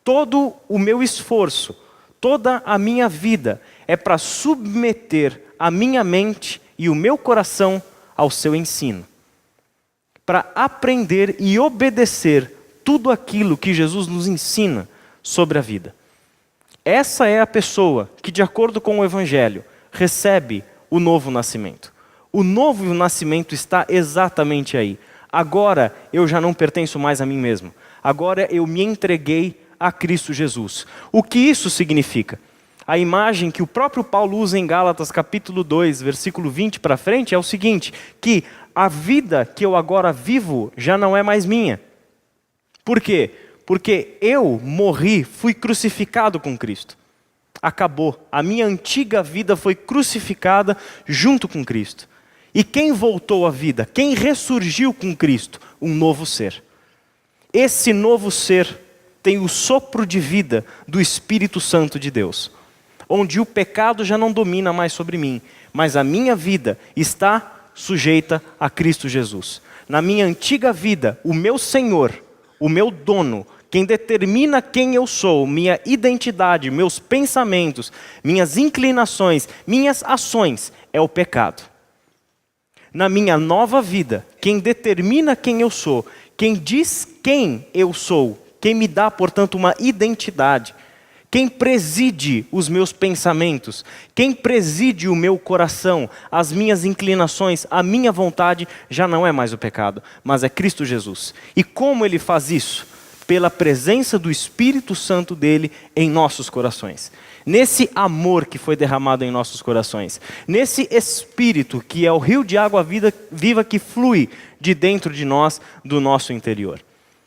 todo o meu esforço, toda a minha vida é para submeter a minha mente e o meu coração ao seu ensino. Para aprender e obedecer tudo aquilo que Jesus nos ensina sobre a vida. Essa é a pessoa que, de acordo com o Evangelho, recebe o novo nascimento. O novo nascimento está exatamente aí. Agora eu já não pertenço mais a mim mesmo. Agora eu me entreguei a Cristo Jesus. O que isso significa? A imagem que o próprio Paulo usa em Gálatas capítulo 2, versículo 20 para frente é o seguinte, que a vida que eu agora vivo já não é mais minha. Por quê? Porque eu morri, fui crucificado com Cristo. Acabou. A minha antiga vida foi crucificada junto com Cristo. E quem voltou à vida? Quem ressurgiu com Cristo? Um novo ser. Esse novo ser tem o sopro de vida do Espírito Santo de Deus, onde o pecado já não domina mais sobre mim, mas a minha vida está sujeita a Cristo Jesus. Na minha antiga vida, o meu Senhor, o meu dono, quem determina quem eu sou, minha identidade, meus pensamentos, minhas inclinações, minhas ações, é o pecado. Na minha nova vida, quem determina quem eu sou, quem diz quem eu sou, quem me dá, portanto, uma identidade, quem preside os meus pensamentos, quem preside o meu coração, as minhas inclinações, a minha vontade, já não é mais o pecado, mas é Cristo Jesus. E como ele faz isso? pela presença do Espírito Santo dele em nossos corações. Nesse amor que foi derramado em nossos corações. Nesse Espírito que é o rio de água viva que flui de dentro de nós, do nosso interior.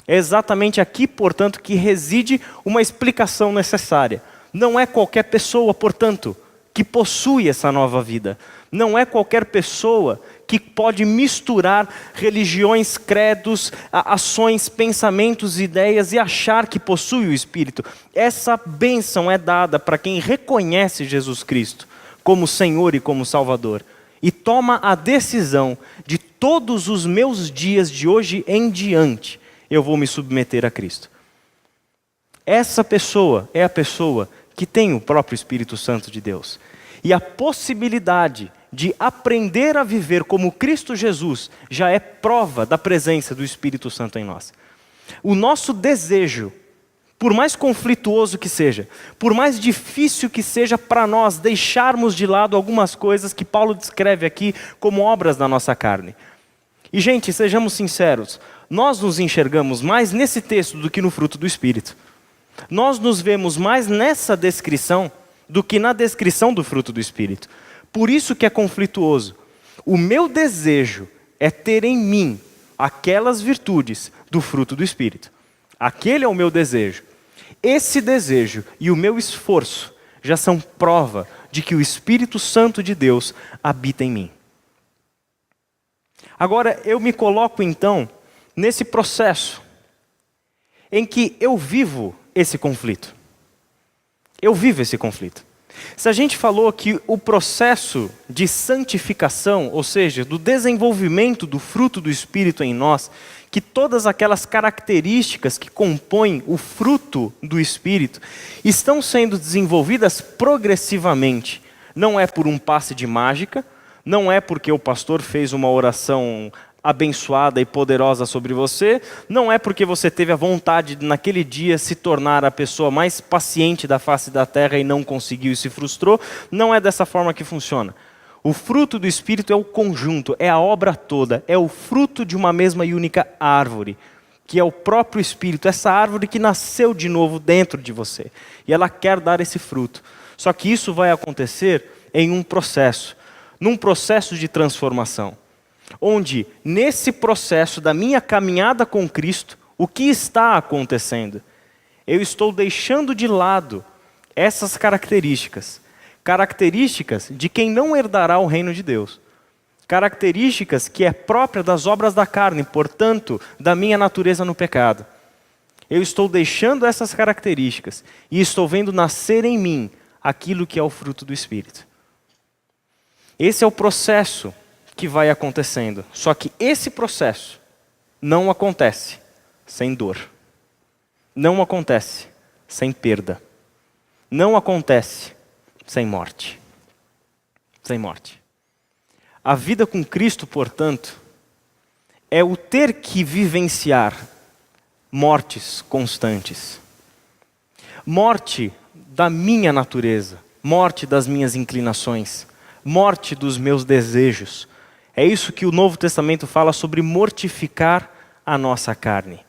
É exatamente aqui, portanto, que reside uma explicação necessária. Não é qualquer pessoa, portanto, que possui essa nova vida. Não é qualquer pessoa que pode misturar religiões, credos, ações, pensamentos, ideias e achar que possui o Espírito. Essa bênção é dada para quem reconhece Jesus Cristo como Senhor e como Salvador. E toma a decisão de todos os meus dias de hoje em diante, eu vou me submeter a Cristo. Essa pessoa é a pessoa que tem o próprio Espírito Santo de Deus. E a possibilidade de aprender a viver como Cristo Jesus já é prova da presença do Espírito Santo em nós. O nosso desejo, por mais conflituoso que seja, por mais difícil que seja para nós deixarmos de lado algumas coisas que Paulo descreve aqui como obras da nossa carne. E gente, sejamos sinceros, nós nos enxergamos mais nesse texto do que no fruto do Espírito. Nós nos vemos mais nessa descrição do que na descrição do fruto do Espírito. Por isso que é conflituoso. O meu desejo é ter em mim aquelas virtudes do fruto do Espírito. Aquele é o meu desejo. Esse desejo e o meu esforço já são prova de que o Espírito Santo de Deus habita em mim. Agora eu me coloco então nesse processo em que eu vivo esse conflito. Eu vivo esse conflito. Se a gente falou que o processo de santificação, ou seja, do desenvolvimento do fruto do Espírito em nós, que todas aquelas características que compõem o fruto do Espírito estão sendo desenvolvidas progressivamente. Não é por um passe de mágica, não é porque o pastor fez uma oração abençoada e poderosa sobre você, não é porque você teve a vontade de naquele dia se tornar a pessoa mais paciente da face da terra e não conseguiu e se frustrou, não é dessa forma que funciona. O fruto do Espírito é o conjunto, é a obra toda, é o fruto de uma mesma e única árvore, que é o próprio Espírito, essa árvore que nasceu de novo dentro de você, e ela quer dar esse fruto. Só que isso vai acontecer em um processo, num processo de transformação. Onde, nesse processo da minha caminhada com Cristo, o que está acontecendo? Eu estou deixando de lado essas características de quem não herdará o reino de Deus. Características que é própria das obras da carne, portanto, da minha natureza no pecado. Eu estou deixando essas características e estou vendo nascer em mim aquilo que é o fruto do Espírito. Esse é o processo que vai acontecendo. Só que esse processo não acontece sem dor. Não acontece sem perda. Não acontece sem morte. Sem morte. A vida com Cristo, portanto, é o ter que vivenciar mortes constantes. Morte da minha natureza, morte das minhas inclinações, morte dos meus desejos. É isso que o Novo Testamento fala sobre mortificar a nossa carne.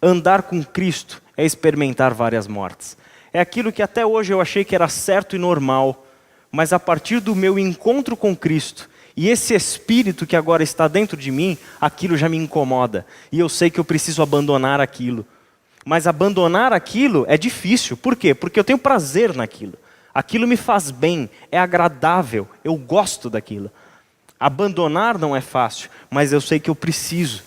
Andar com Cristo é experimentar várias mortes. É aquilo que até hoje eu achei que era certo e normal, mas a partir do meu encontro com Cristo, e esse Espírito que agora está dentro de mim, aquilo já me incomoda. E eu sei que eu preciso abandonar aquilo. Mas abandonar aquilo é difícil. Por quê? Porque eu tenho prazer naquilo. Aquilo me faz bem, é agradável, eu gosto daquilo. Abandonar não é fácil, mas eu sei que eu preciso.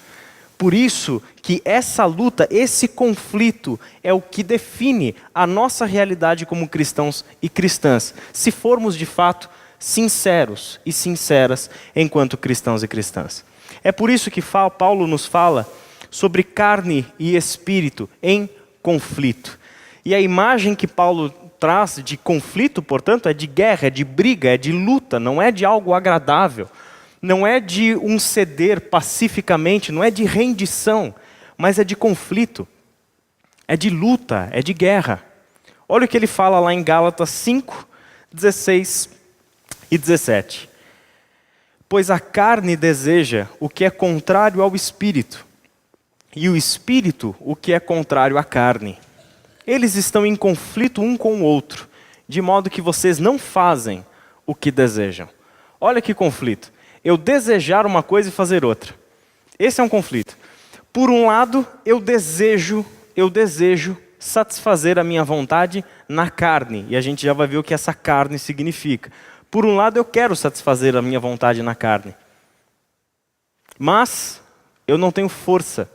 Por isso que essa luta, esse conflito é o que define a nossa realidade como cristãos e cristãs. Se formos de fato sinceros e sinceras enquanto cristãos e cristãs. É por isso que Paulo nos fala sobre carne e espírito em conflito. E a imagem que Paulo traz de conflito, portanto, é de guerra, é de briga, é de luta, não é de algo agradável. Não é de um ceder pacificamente, não é de rendição, mas é de conflito, é de luta, é de guerra. Olha o que ele fala lá em Gálatas 5, 16 e 17. Pois a carne deseja o que é contrário ao Espírito, e o espírito o que é contrário à carne. Eles estão em conflito um com o outro, de modo que vocês não fazem o que desejam. Olha que conflito. Eu desejar uma coisa e fazer outra. Esse é um conflito. Por um lado, eu desejo satisfazer a minha vontade na carne. E a gente já vai ver o que essa carne significa. Por um lado, eu quero satisfazer a minha vontade na carne. Mas eu não tenho força.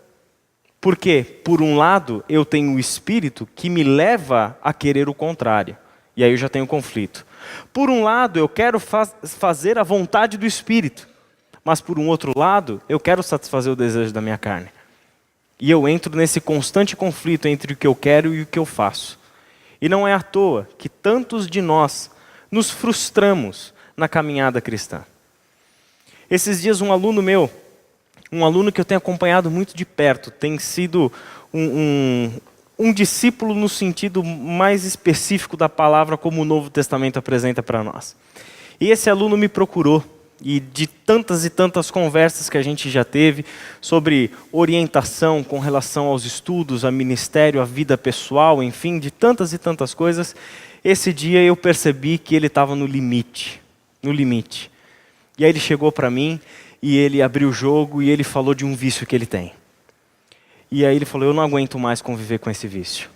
Porque, por um lado, eu tenho o espírito que me leva a querer o contrário. E aí eu já tenho conflito. Por um lado, eu quero fazer a vontade do espírito. Mas, por um outro lado, eu quero satisfazer o desejo da minha carne. E eu entro nesse constante conflito entre o que eu quero e o que eu faço. E não é à toa que tantos de nós nos frustramos na caminhada cristã. Esses dias um aluno meu, um aluno que eu tenho acompanhado muito de perto, tem sido um discípulo no sentido mais específico da palavra, como o Novo Testamento apresenta para nós. E esse aluno me procurou, e de tantas e tantas conversas que a gente já teve sobre orientação com relação aos estudos, a ministério, a vida pessoal, enfim, de tantas e tantas coisas, esse dia eu percebi que ele estava no limite, no limite. E aí ele chegou para mim, e ele abriu o jogo, e ele falou de um vício que ele tem. E aí ele falou, eu não aguento mais conviver com esse vício.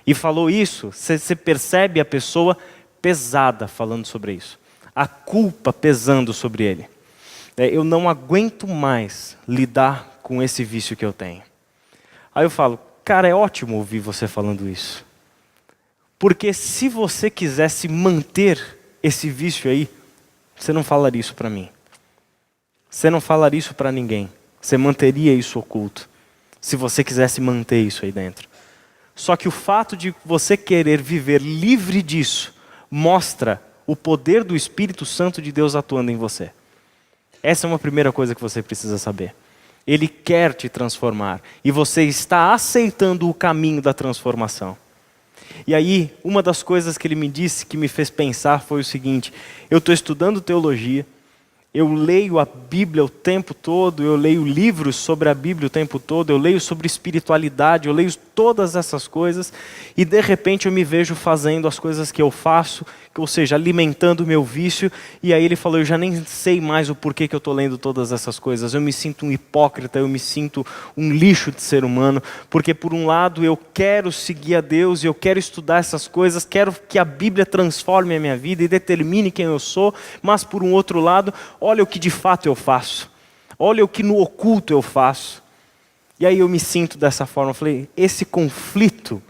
E falou isso, você percebe a pessoa pesada falando sobre isso. A culpa pesando sobre ele. Eu não aguento mais lidar com esse vício que eu tenho. Aí eu falo, cara, é ótimo ouvir você falando isso. Porque se você quisesse manter esse vício aí, você não falaria isso para mim. Você não falaria isso para ninguém. Você manteria isso oculto. Se você quisesse manter isso aí dentro. Só que o fato de você querer viver livre disso, mostra o poder do Espírito Santo de Deus atuando em você. Essa é uma primeira coisa que você precisa saber. Ele quer te transformar. E você está aceitando o caminho da transformação. E aí, uma das coisas que ele me disse, que me fez pensar, foi o seguinte. Eu estou estudando teologia. Eu leio a Bíblia o tempo todo, eu leio livros sobre a Bíblia o tempo todo, eu leio sobre espiritualidade, eu leio todas essas coisas, e de repente eu me vejo fazendo as coisas que eu faço, ou seja, alimentando o meu vício, e aí ele falou, eu já nem sei mais o porquê que eu estou lendo todas essas coisas, eu me sinto um hipócrita, eu me sinto um lixo de ser humano, porque por um lado eu quero seguir a Deus, eu quero estudar essas coisas, quero que a Bíblia transforme a minha vida e determine quem eu sou, mas por um outro lado, olha o que de fato eu faço. Olha o que no oculto eu faço. E aí eu me sinto dessa forma. Eu falei, esse conflito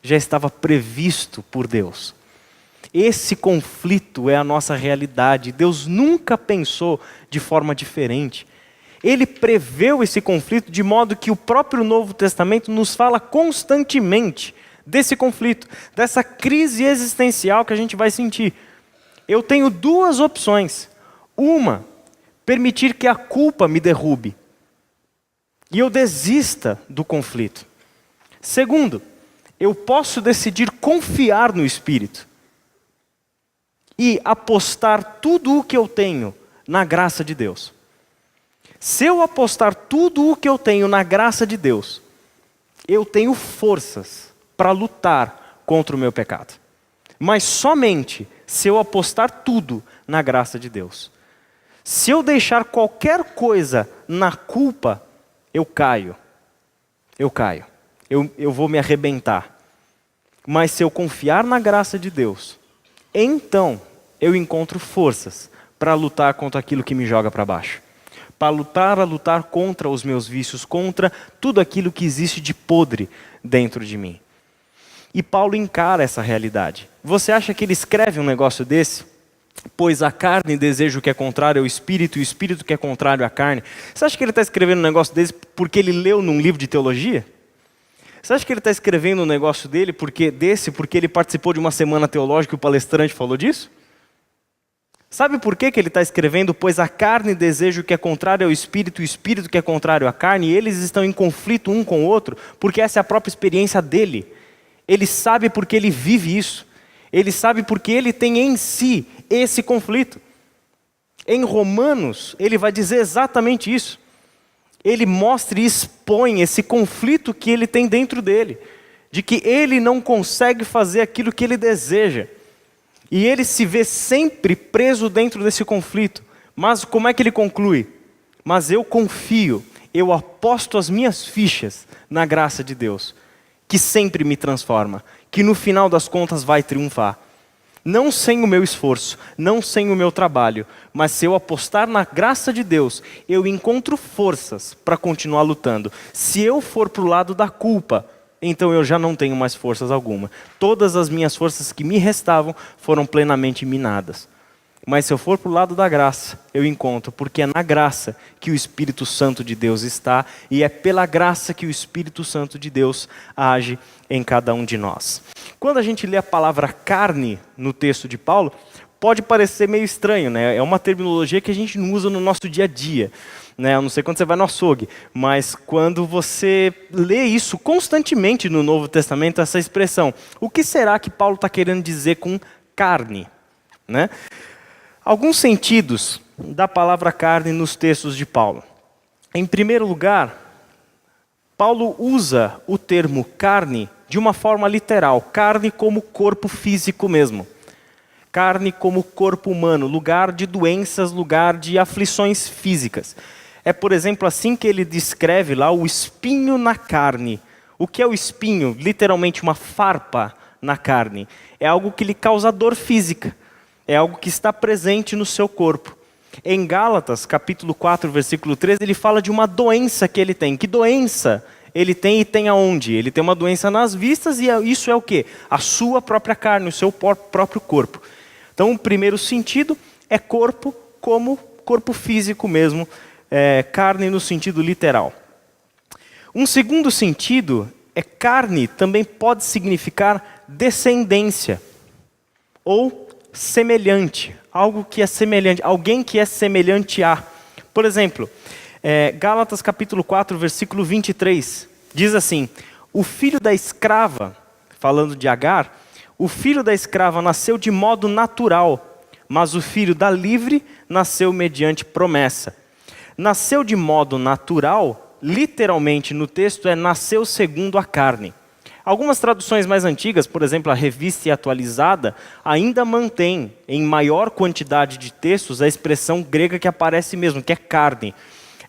já estava previsto por Deus. Esse conflito é a nossa realidade. Deus nunca pensou de forma diferente. Ele preveu esse conflito de modo que o próprio Novo Testamento nos fala constantemente desse conflito, dessa crise existencial que a gente vai sentir. Eu tenho duas opções. Uma, permitir que a culpa me derrube e eu desista do conflito. Segundo, eu posso decidir confiar no Espírito e apostar tudo o que eu tenho na graça de Deus. Se eu apostar tudo o que eu tenho na graça de Deus, eu tenho forças para lutar contra o meu pecado. Mas somente se eu apostar tudo na graça de Deus. Se eu deixar qualquer coisa na culpa, eu caio. Eu vou me arrebentar. Mas se eu confiar na graça de Deus, então eu encontro forças para lutar contra aquilo que me joga para baixo. Para lutar contra os meus vícios, contra tudo aquilo que existe de podre dentro de mim. E Paulo encara essa realidade. Você acha que ele escreve um negócio desse? Pois a carne deseja o que é contrário ao espírito, e o espírito que é contrário à carne. Você acha que ele está escrevendo um negócio desse porque ele leu num livro de teologia? Você acha que ele está escrevendo um negócio porque ele participou de uma semana teológica e o palestrante falou disso? Sabe por que ele está escrevendo? Pois a carne deseja o que é contrário ao espírito, e o espírito que é contrário à carne, e eles estão em conflito um com o outro, porque essa é a própria experiência dele. Ele sabe porque ele vive isso. Ele sabe porque ele tem em si esse conflito. Em Romanos, ele vai dizer exatamente isso. ele mostra e expõe esse conflito que ele tem dentro dele, de que ele não consegue fazer aquilo que ele deseja. E ele se vê sempre preso dentro desse conflito. Mas como é que ele conclui? Mas eu confio, eu aposto as minhas fichas na graça de Deus, que sempre me transforma, que no final das contas vai triunfar. Não sem o meu esforço, não sem o meu trabalho, mas se eu apostar na graça de Deus, eu encontro forças para continuar lutando. Se eu for para o lado da culpa, então eu já não tenho mais forças alguma. Todas as minhas forças que me restavam foram plenamente minadas. Mas se eu for para o lado da graça, eu encontro, porque é na graça que o Espírito Santo de Deus está, e é pela graça que o Espírito Santo de Deus age em cada um de nós. Quando a gente lê a palavra carne no texto de Paulo, pode parecer meio estranho, né? É uma terminologia que a gente não usa no nosso dia a dia, né? Eu não sei quando você vai no açougue, mas quando você lê isso constantemente no Novo Testamento, essa expressão, o que será que Paulo está querendo dizer com carne, né? Alguns sentidos da palavra carne nos textos de Paulo. Em primeiro lugar, Paulo usa o termo carne de uma forma literal, carne como corpo físico mesmo. Carne como corpo humano, lugar de doenças, lugar de aflições físicas. É, por exemplo, assim que ele descreve lá o espinho na carne. O que é o espinho? Literalmente uma farpa na carne. É algo que lhe causa dor física. É algo que está presente no seu corpo. Em Gálatas, capítulo 4, versículo 13, ele fala de uma doença que ele tem. Que doença ele tem e tem aonde? Ele tem uma doença nas vistas e isso é o quê? A sua própria carne, o seu próprio corpo. Então, o primeiro sentido é corpo como corpo físico mesmo, carne no sentido literal. Um segundo sentido é carne também pode significar descendência ou semelhante, algo que é semelhante, alguém que é semelhante a. Por exemplo, Gálatas capítulo 4, versículo 23, diz assim, o filho da escrava, falando de Agar, o filho da escrava nasceu de modo natural, mas o filho da livre nasceu mediante promessa. Nasceu de modo natural, literalmente no texto nasceu segundo a carne. Algumas traduções mais antigas, por exemplo, a Revista e Atualizada, ainda mantém em maior quantidade de textos a expressão grega que aparece mesmo, que é carne.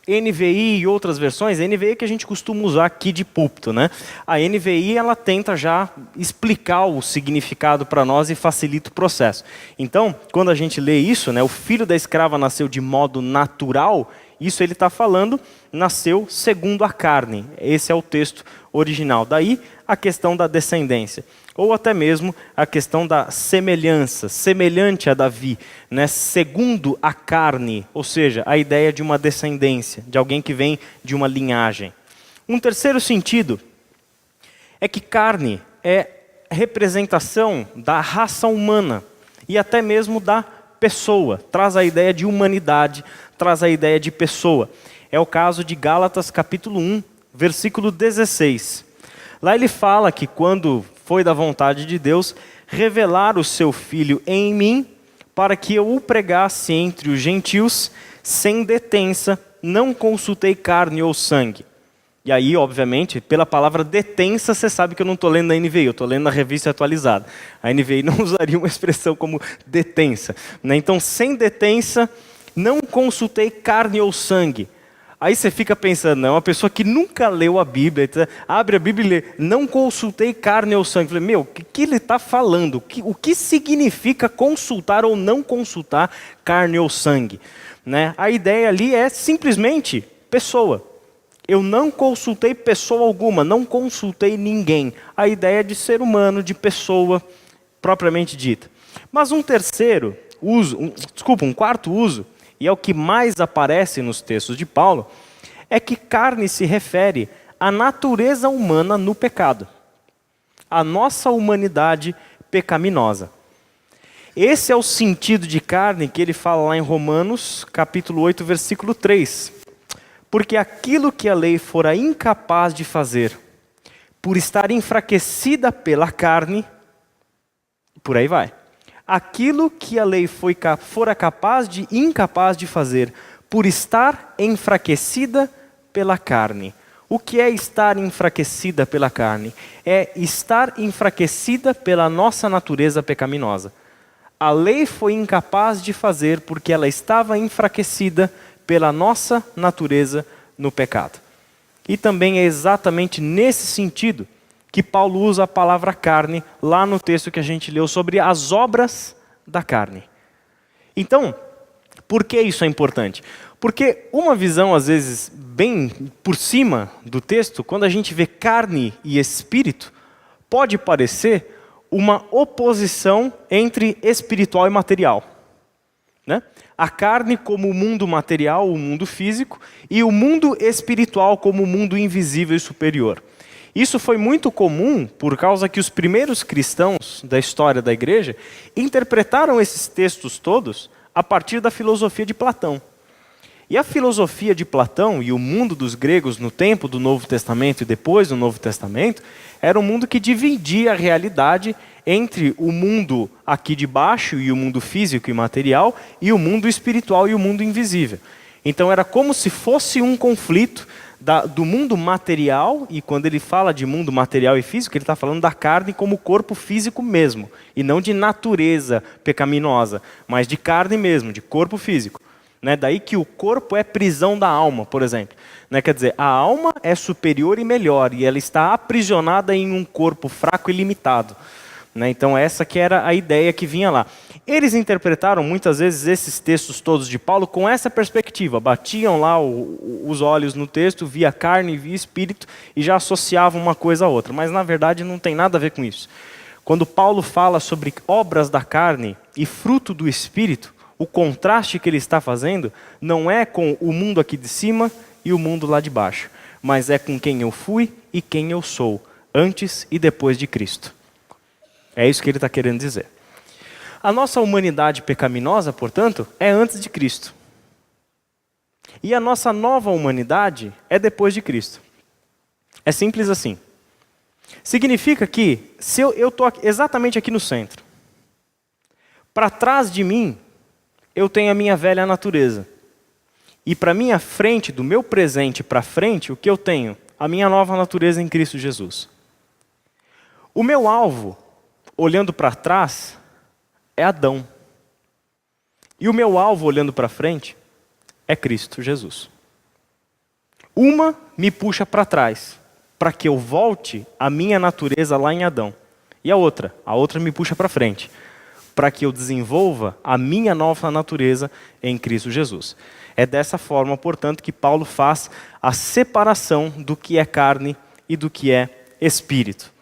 NVI e outras versões, a NVI é que a gente costuma usar aqui de púlpito, né? A NVI ela tenta já explicar o significado para nós e facilita o processo. Então, quando a gente lê isso, né, o filho da escrava nasceu de modo natural, isso ele está falando, nasceu segundo a carne. Esse é o texto original. Daí a questão da descendência. Ou até mesmo a questão da semelhança, semelhante a Davi, né? Segundo a carne, ou seja, a ideia de uma descendência, de alguém que vem de uma linhagem. Um terceiro sentido é que carne é representação da raça humana e até mesmo da pessoa, traz a ideia de humanidade, traz a ideia de pessoa. É o caso de Gálatas capítulo 1, versículo 16. Lá ele fala que quando foi da vontade de Deus revelar o seu Filho em mim, para que eu o pregasse entre os gentios, sem detença, não consultei carne ou sangue. E aí, obviamente, pela palavra detença, você sabe que eu não estou lendo na NVI, eu estou lendo na Revista Atualizada. A NVI não usaria uma expressão como detença, né? Então, sem detença, não consultei carne ou sangue. Aí você fica pensando, não, uma pessoa que nunca leu a Bíblia, abre a Bíblia e lê, não consultei carne ou sangue. Eu falei, meu, o que ele está falando? O que significa consultar ou não consultar carne ou sangue? Né? A ideia ali é simplesmente pessoa. Eu não consultei pessoa alguma, não consultei ninguém. A ideia é de ser humano, de pessoa propriamente dita. Mas um quarto uso, e é o que mais aparece nos textos de Paulo, é que carne se refere à natureza humana no pecado. A nossa humanidade pecaminosa. Esse é o sentido de carne que ele fala lá em Romanos, capítulo 8, versículo 3. Porque aquilo que a lei fora incapaz de fazer, por estar enfraquecida pela carne, por aí vai. Aquilo que a lei fora incapaz de fazer, por estar enfraquecida pela carne. O que é estar enfraquecida pela carne? É estar enfraquecida pela nossa natureza pecaminosa. A lei foi incapaz de fazer porque ela estava enfraquecida pela nossa natureza no pecado. E também é exatamente nesse sentido que Paulo usa a palavra carne lá no texto que a gente leu sobre as obras da carne. Então, por que isso é importante? Porque uma visão, às vezes, bem por cima do texto, quando a gente vê carne e espírito, pode parecer uma oposição entre espiritual e material, né? A carne como o mundo material, o mundo físico, e o mundo espiritual como o mundo invisível e superior. Isso foi muito comum por causa que os primeiros cristãos da história da igreja interpretaram esses textos todos a partir da filosofia de Platão. E a filosofia de Platão e o mundo dos gregos no tempo do Novo Testamento e depois do Novo Testamento era um mundo que dividia a realidade entre o mundo aqui de baixo e o mundo físico e material e o mundo espiritual e o mundo invisível. Então era como se fosse um conflito do mundo material, e quando ele fala de mundo material e físico, ele está falando da carne como corpo físico mesmo, e não de natureza pecaminosa, mas de carne mesmo, de corpo físico. Daí que o corpo é prisão da alma, por exemplo. Quer dizer, a alma é superior e melhor, e ela está aprisionada em um corpo fraco e limitado. Então essa que era a ideia que vinha lá. Eles interpretaram muitas vezes esses textos todos de Paulo com essa perspectiva. Batiam lá os olhos no texto, via carne, via espírito, e já associavam uma coisa a outra. Mas na verdade não tem nada a ver com isso. Quando Paulo fala sobre obras da carne e fruto do espírito, o contraste que ele está fazendo não é com o mundo aqui de cima e o mundo lá de baixo, mas é com quem eu fui e quem eu sou, antes e depois de Cristo. É isso que ele está querendo dizer. A nossa humanidade pecaminosa, portanto, é antes de Cristo. E a nossa nova humanidade é depois de Cristo. É simples assim. Significa que, se eu estou exatamente aqui no centro, para trás de mim, eu tenho a minha velha natureza. E para minha frente, do meu presente para frente, o que eu tenho? A minha nova natureza em Cristo Jesus. O meu alvo, olhando para trás, é Adão. E o meu alvo, olhando para frente, é Cristo Jesus. Uma me puxa para trás, para que eu volte à minha natureza lá em Adão. E a outra me puxa para frente, para que eu desenvolva a minha nova natureza em Cristo Jesus. É dessa forma, portanto, que Paulo faz a separação do que é carne e do que é espírito.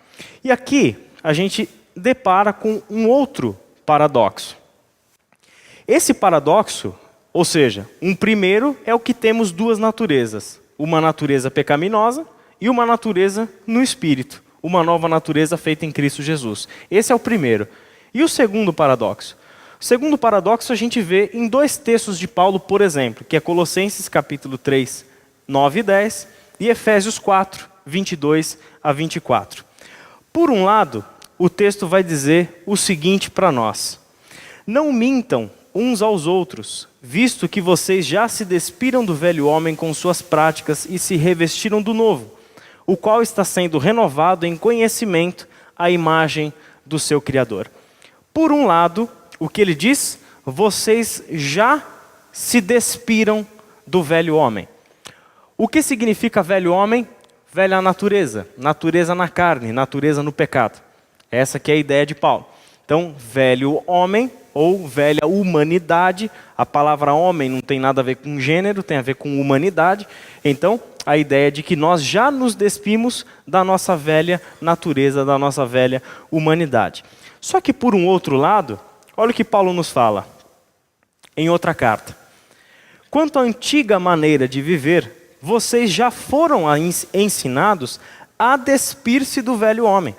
E aqui a gente depara com um outro paradoxo. Esse paradoxo, ou seja, um primeiro é o que temos duas naturezas, uma natureza pecaminosa e uma natureza no espírito, uma nova natureza feita em Cristo Jesus. Esse é o primeiro. E o segundo paradoxo? O segundo paradoxo a gente vê em dois textos de Paulo, por exemplo, que é Colossenses capítulo 3, 9 e 10 e Efésios 4, 22 a 24. Por um lado, o texto vai dizer o seguinte para nós: não mintam uns aos outros, visto que vocês já se despiram do velho homem com suas práticas e se revestiram do novo, o qual está sendo renovado em conhecimento à imagem do seu Criador. Por um lado, o que ele diz? Vocês já se despiram do velho homem. O que significa velho homem? Velha natureza, natureza na carne, natureza no pecado. Essa que é a ideia de Paulo. Então, velho homem ou velha humanidade. A palavra homem não tem nada a ver com gênero, tem a ver com humanidade. Então, a ideia de que nós já nos despimos da nossa velha natureza, da nossa velha humanidade. Só que por um outro lado, olha o que Paulo nos fala em outra carta. Quanto à antiga maneira de viver, vocês já foram ensinados a despir-se do velho homem,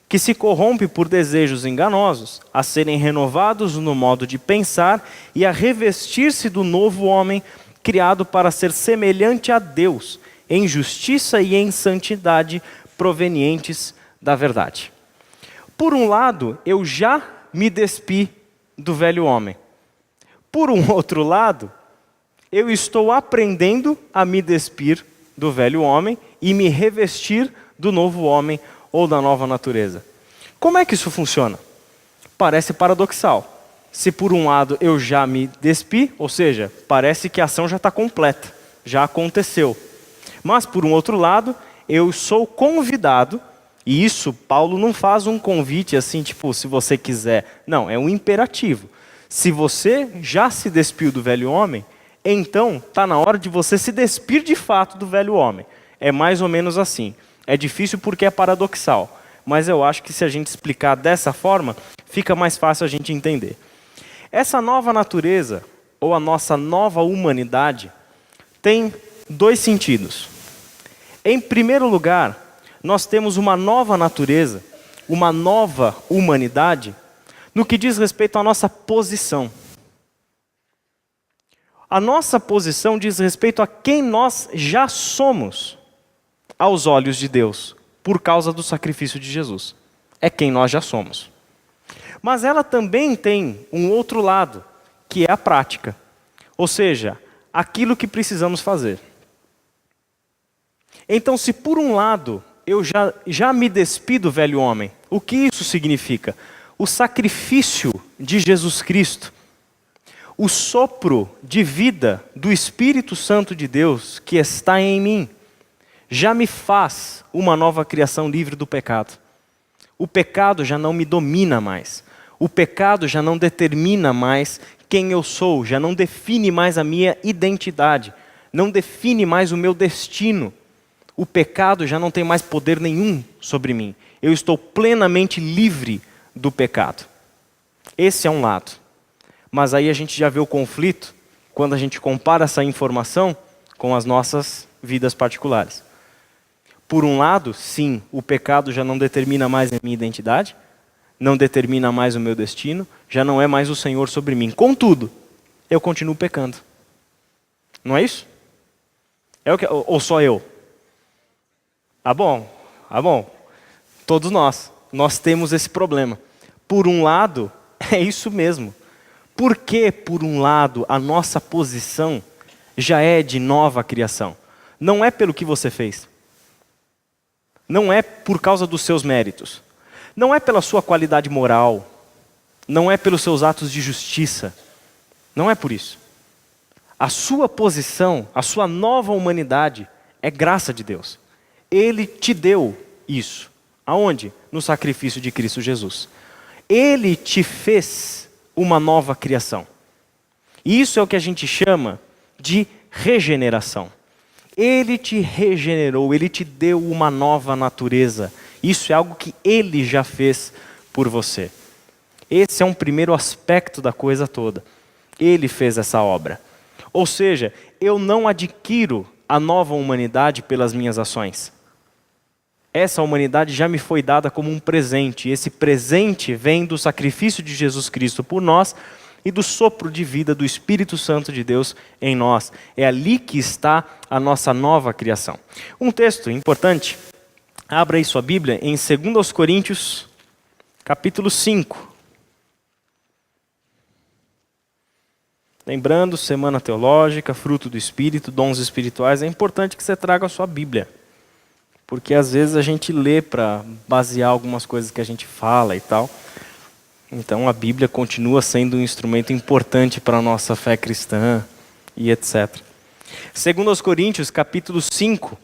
que se corrompe por desejos enganosos, a serem renovados no modo de pensar e a revestir-se do novo homem, criado para ser semelhante a Deus, em justiça e em santidade provenientes da verdade. Por um lado, eu já me despi do velho homem. Por um outro lado, eu estou aprendendo a me despir do velho homem e me revestir do novo homem ou da nova natureza. Como é que isso funciona? Parece paradoxal. Se por um lado eu já me despi, ou seja, parece que a ação já está completa, já aconteceu. Mas por um outro lado, eu sou convidado, e isso Paulo não faz um convite assim, tipo, se você quiser. Não, é um imperativo. Se você já se despiu do velho homem, então está na hora de você se despir de fato do velho homem. É mais ou menos assim. É difícil porque é paradoxal, mas eu acho que se a gente explicar dessa forma, fica mais fácil a gente entender. Essa nova natureza, ou a nossa nova humanidade, tem dois sentidos. Em primeiro lugar, nós temos uma nova natureza, uma nova humanidade, no que diz respeito à nossa posição. A nossa posição diz respeito a quem nós já somos aos olhos de Deus, por causa do sacrifício de Jesus. É quem nós já somos. Mas ela também tem um outro lado, que é a prática. Ou seja, aquilo que precisamos fazer. Então, se por um lado eu já me despi do velho homem, o que isso significa? O sacrifício de Jesus Cristo, o sopro de vida do Espírito Santo de Deus que está em mim, já me faz uma nova criação livre do pecado. O pecado já não me domina mais. O pecado já não determina mais quem eu sou, já não define mais a minha identidade, não define mais o meu destino. O pecado já não tem mais poder nenhum sobre mim. Eu estou plenamente livre do pecado. Esse é um lado. Mas aí a gente já vê o conflito quando a gente compara essa informação com as nossas vidas particulares. Por um lado, sim, o pecado já não determina mais a minha identidade, não determina mais o meu destino, já não é mais o Senhor sobre mim. Contudo, eu continuo pecando. Não é isso? Ou só eu? Ah bom. Todos nós temos esse problema. Por um lado, é isso mesmo. Porque, por um lado, a nossa posição já é de nova criação. Não é pelo que você fez. Não é por causa dos seus méritos. Não é pela sua qualidade moral. Não é pelos seus atos de justiça. Não é por isso. A sua posição, a sua nova humanidade é graça de Deus. Ele te deu isso. Aonde? No sacrifício de Cristo Jesus. Ele te fez uma nova criação. Isso é o que a gente chama de regeneração. Ele te regenerou, Ele te deu uma nova natureza. Isso é algo que Ele já fez por você. Esse é um primeiro aspecto da coisa toda. Ele fez essa obra. Ou seja, eu não adquiro a nova humanidade pelas minhas ações. Essa humanidade já me foi dada como um presente. Esse presente vem do sacrifício de Jesus Cristo por nós e do sopro de vida do Espírito Santo de Deus em nós. É ali que está a nossa nova criação. Um texto importante, abra aí sua Bíblia em 2 Coríntios, capítulo 5. Lembrando, semana teológica, fruto do Espírito, dons espirituais, é importante que você traga a sua Bíblia. Porque às vezes a gente lê para basear algumas coisas que a gente fala e tal. Então a Bíblia continua sendo um instrumento importante para a nossa fé cristã e etc. 2 Coríntios, capítulo 5,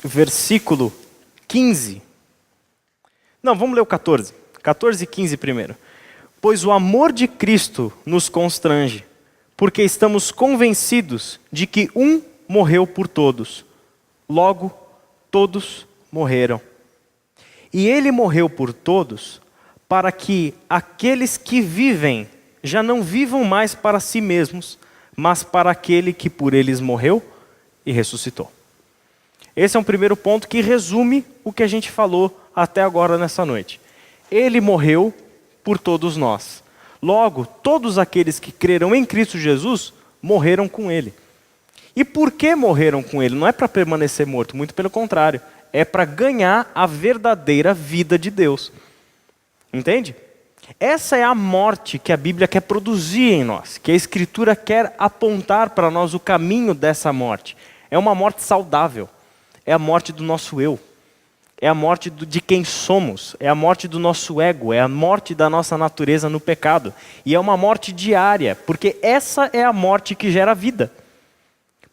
versículo 15. Não, vamos ler o 14. 14 e 15 primeiro. Pois o amor de Cristo nos constrange, porque estamos convencidos de que um morreu por todos, logo todos morreram. E ele morreu por todos, para que aqueles que vivem já não vivam mais para si mesmos, mas para aquele que por eles morreu e ressuscitou. Esse é um primeiro ponto que resume o que a gente falou até agora nessa noite. Ele morreu por todos nós. Logo, todos aqueles que creram em Cristo Jesus morreram com ele. E por que morreram com ele? Não é para permanecer morto, muito pelo contrário. É para ganhar a verdadeira vida de Deus. Entende? Essa é a morte que a Bíblia quer produzir em nós, que a Escritura quer apontar para nós o caminho dessa morte. É uma morte saudável, é a morte do nosso eu, é a morte de quem somos, é a morte do nosso ego, é a morte da nossa natureza no pecado. E é uma morte diária, porque essa é a morte que gera vida.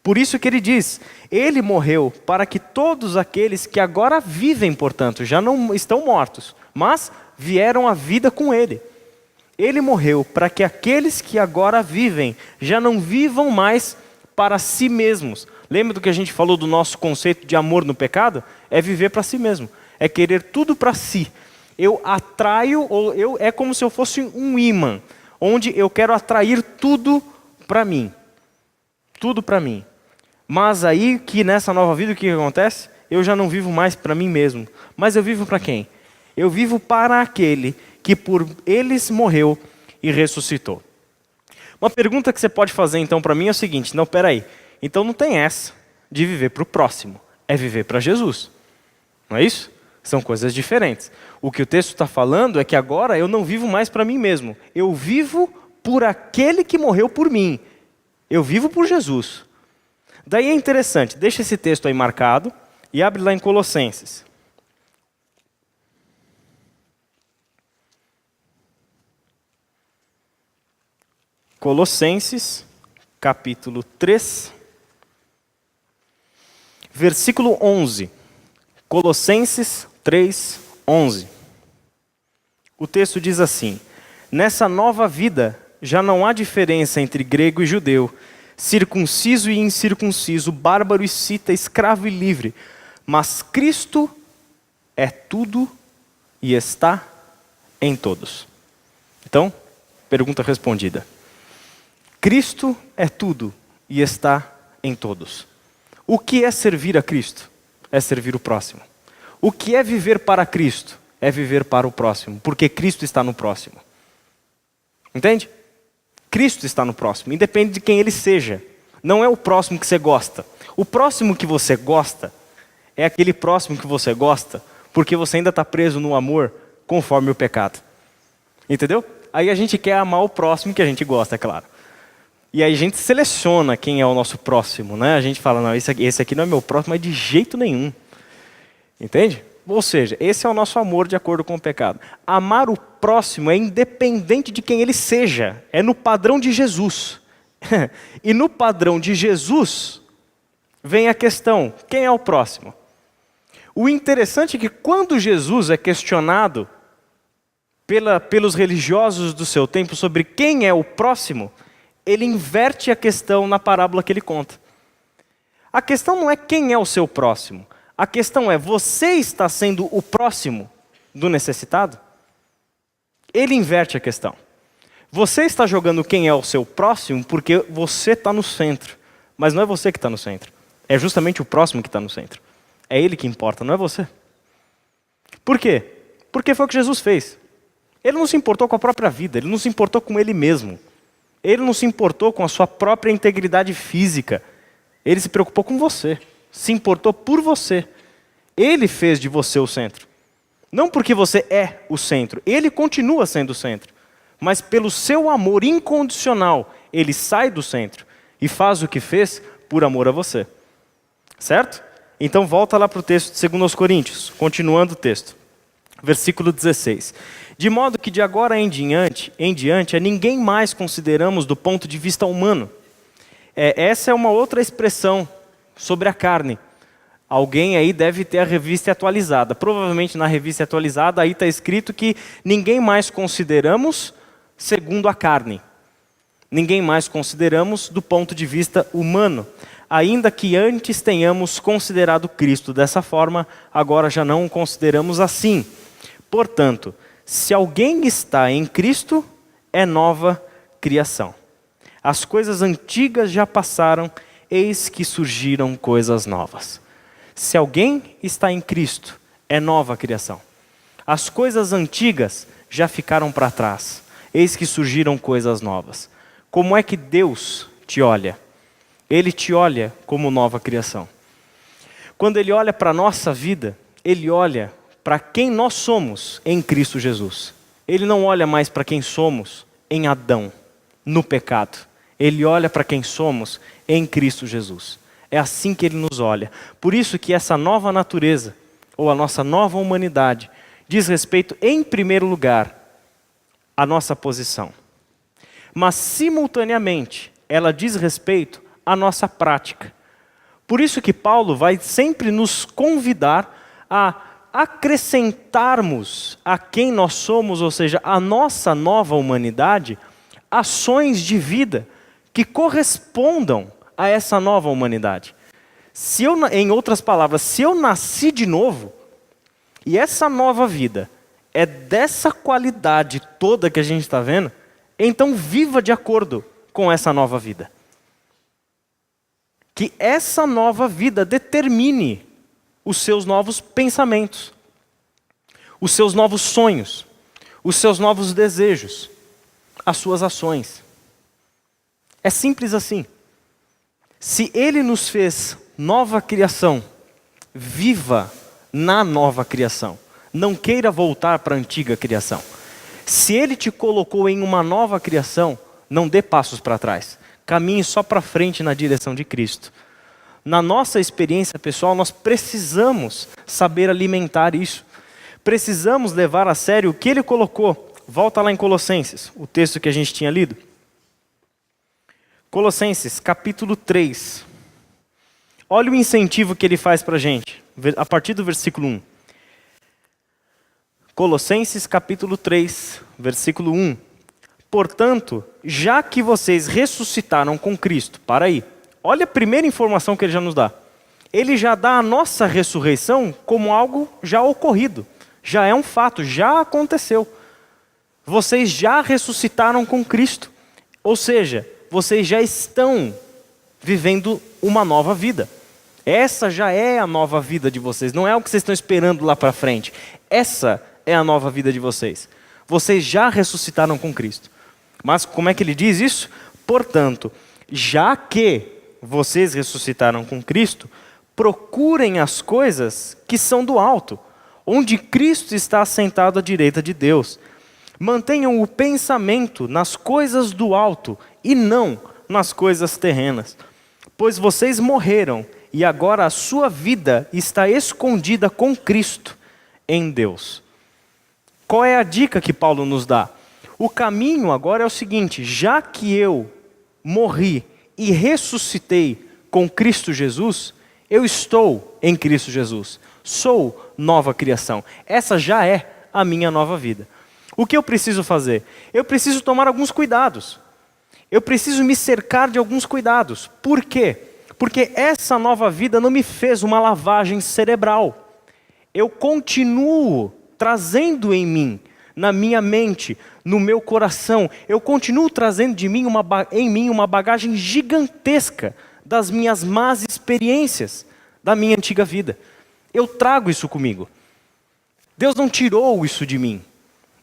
Por isso que ele diz, ele morreu para que todos aqueles que agora vivem, portanto, já não estão mortos, mas vieram à vida com ele. Ele morreu para que aqueles que agora vivem já não vivam mais para si mesmos. Lembra do que a gente falou do nosso conceito de amor no pecado? É viver para si mesmo, é querer tudo para si. Eu atraio, é como se eu fosse um ímã, onde eu quero atrair tudo para mim. Tudo para mim. Mas aí que nessa nova vida o que acontece? Eu já não vivo mais para mim mesmo. Mas eu vivo para quem? Eu vivo para aquele que por eles morreu e ressuscitou. Uma pergunta que você pode fazer então para mim é o seguinte, não, peraí, então não tem essa de viver para o próximo, é viver para Jesus. Não é isso? São coisas diferentes. O que o texto está falando é que agora eu não vivo mais para mim mesmo, eu vivo por aquele que morreu por mim. Eu vivo por Jesus. Daí é interessante, deixa esse texto aí marcado e abre lá em Colossenses. Colossenses, capítulo 3, versículo 11. Colossenses 3, 11. O texto diz assim: nessa nova vida já não há diferença entre grego e judeu, circunciso e incircunciso, bárbaro e cita, escravo e livre, mas Cristo é tudo e está em todos. Então, pergunta respondida. Cristo é tudo e está em todos. O que é servir a Cristo? É servir o próximo. O que é viver para Cristo? É viver para o próximo, porque Cristo está no próximo. Entende? Cristo está no próximo, independe de quem ele seja. Não é o próximo que você gosta. O próximo que você gosta é aquele próximo que você gosta porque você ainda está preso no amor conforme o pecado. Entendeu? Aí a gente quer amar o próximo que a gente gosta, é claro. E aí a gente seleciona quem é o nosso próximo, né? A gente fala, não, esse aqui não é meu próximo, mas de jeito nenhum. Entende? Ou seja, esse é o nosso amor de acordo com o pecado. Amar o próximo é independente de quem ele seja. É no padrão de Jesus. E no padrão de Jesus, vem a questão, quem é o próximo? O interessante é que quando Jesus é questionado pelos religiosos do seu tempo sobre quem é o próximo, ele inverte a questão na parábola que ele conta. A questão não é quem é o seu próximo. A questão é, você está sendo o próximo do necessitado? Ele inverte a questão. Você está jogando quem é o seu próximo porque você está no centro. Mas não é você que está no centro. É justamente o próximo que está no centro. É ele que importa, não é você. Por quê? Porque foi o que Jesus fez. Ele não se importou com a própria vida, ele não se importou com ele mesmo. Ele não se importou com a sua própria integridade física. Ele se preocupou com você. Se importou por você. Ele fez de você o centro. Não porque você é o centro. Ele continua sendo o centro. Mas pelo seu amor incondicional, ele sai do centro e faz o que fez por amor a você. Certo? Então volta lá para o texto de 2 Coríntios, continuando o texto. Versículo 16. De modo que de agora em diante, a ninguém mais consideramos do ponto de vista humano. Essa é uma outra expressão sobre a carne. Alguém aí deve ter a revista atualizada. Provavelmente na revista atualizada aí está escrito que ninguém mais consideramos segundo a carne. Ninguém mais consideramos do ponto de vista humano. Ainda que antes tenhamos considerado Cristo dessa forma, agora já não o consideramos assim. Portanto, se alguém está em Cristo, é nova criação. As coisas antigas já passaram, eis que surgiram coisas novas. Se alguém está em Cristo, é nova criação. As coisas antigas já ficaram para trás, eis que surgiram coisas novas. Como é que Deus te olha? Ele te olha como nova criação. Quando Ele olha para a nossa vida, Ele olha para quem nós somos em Cristo Jesus. Ele não olha mais para quem somos em Adão, no pecado. Ele olha para quem somos em Cristo Jesus. É assim que ele nos olha. Por isso que essa nova natureza, ou a nossa nova humanidade, diz respeito, em primeiro lugar, à nossa posição. Mas, simultaneamente, ela diz respeito à nossa prática. Por isso que Paulo vai sempre nos convidar a acrescentarmos a quem nós somos, ou seja, a nossa nova humanidade, ações de vida que correspondam a essa nova humanidade. Em outras palavras, se eu nasci de novo, e essa nova vida é dessa qualidade toda que a gente está vendo, então viva de acordo com essa nova vida. Que essa nova vida determine os seus novos pensamentos, os seus novos sonhos, os seus novos desejos, as suas ações. É simples assim. Se Ele nos fez nova criação, viva na nova criação. Não queira voltar para a antiga criação. Se Ele te colocou em uma nova criação, não dê passos para trás. Caminhe só para frente na direção de Cristo. Na nossa experiência pessoal, nós precisamos saber alimentar isso. Precisamos levar a sério o que Ele colocou. Volta lá em Colossenses, o texto que a gente tinha lido. Colossenses, capítulo 3. Olha o incentivo que ele faz para a gente, a partir do versículo 1. Colossenses, capítulo 3, versículo 1. Portanto, já que vocês ressuscitaram com Cristo, para aí. Olha a primeira informação que ele já nos dá. Ele já dá a nossa ressurreição como algo já ocorrido. Já é um fato, já aconteceu. Vocês já ressuscitaram com Cristo. Ou seja, vocês já estão vivendo uma nova vida. Essa já é a nova vida de vocês. Não é o que vocês estão esperando lá para frente. Essa é a nova vida de vocês. Vocês já ressuscitaram com Cristo. Mas como é que ele diz isso? Portanto, já que vocês ressuscitaram com Cristo, procurem as coisas que são do alto, onde Cristo está assentado à direita de Deus. Mantenham o pensamento nas coisas do alto e não nas coisas terrenas. Pois vocês morreram e agora a sua vida está escondida com Cristo em Deus. Qual é a dica que Paulo nos dá? O caminho agora é o seguinte: já que eu morri e ressuscitei com Cristo Jesus, eu estou em Cristo Jesus. Sou nova criação. Essa já é a minha nova vida. O que eu preciso fazer? Eu preciso tomar alguns cuidados. Eu preciso me cercar de alguns cuidados. Por quê? Porque essa nova vida não me fez uma lavagem cerebral. Eu continuo trazendo em mim, na minha mente, no meu coração, eu continuo trazendo em mim uma bagagem gigantesca das minhas más experiências da minha antiga vida. Eu trago isso comigo. Deus não tirou isso de mim.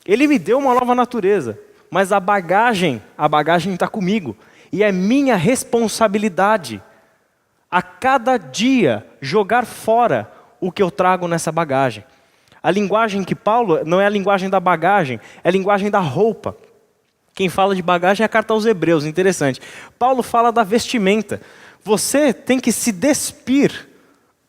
Ele me deu uma nova natureza, mas a bagagem está comigo. E é minha responsabilidade, a cada dia, jogar fora o que eu trago nessa bagagem. A linguagem que Paulo, não é a linguagem da bagagem, é a linguagem da roupa. Quem fala de bagagem é a carta aos Hebreus, interessante. Paulo fala da vestimenta. Você tem que se despir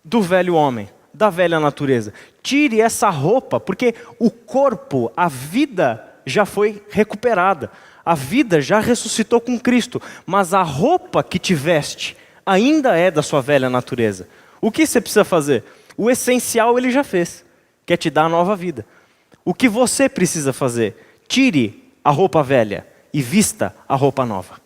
do velho homem, da velha natureza. Tire essa roupa, porque o corpo, a vida já foi recuperada. A vida já ressuscitou com Cristo, mas a roupa que te veste ainda é da sua velha natureza. O que você precisa fazer? O essencial ele já fez, que é te dar a nova vida. O que você precisa fazer? Tire a roupa velha e vista a roupa nova.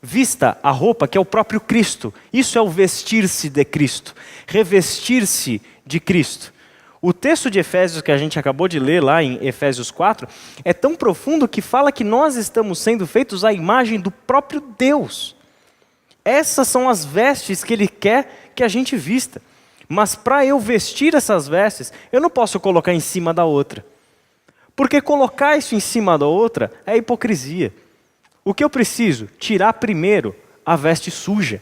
Vista a roupa que é o próprio Cristo. Isso é o vestir-se de Cristo. Revestir-se de Cristo. O texto de Efésios que a gente acabou de ler lá em Efésios 4 é tão profundo que fala que nós estamos sendo feitos à imagem do próprio Deus. Essas são as vestes que Ele quer que a gente vista. Mas para eu vestir essas vestes, eu não posso colocar em cima da outra. Porque colocar isso em cima da outra é hipocrisia. O que eu preciso? Tirar primeiro a veste suja.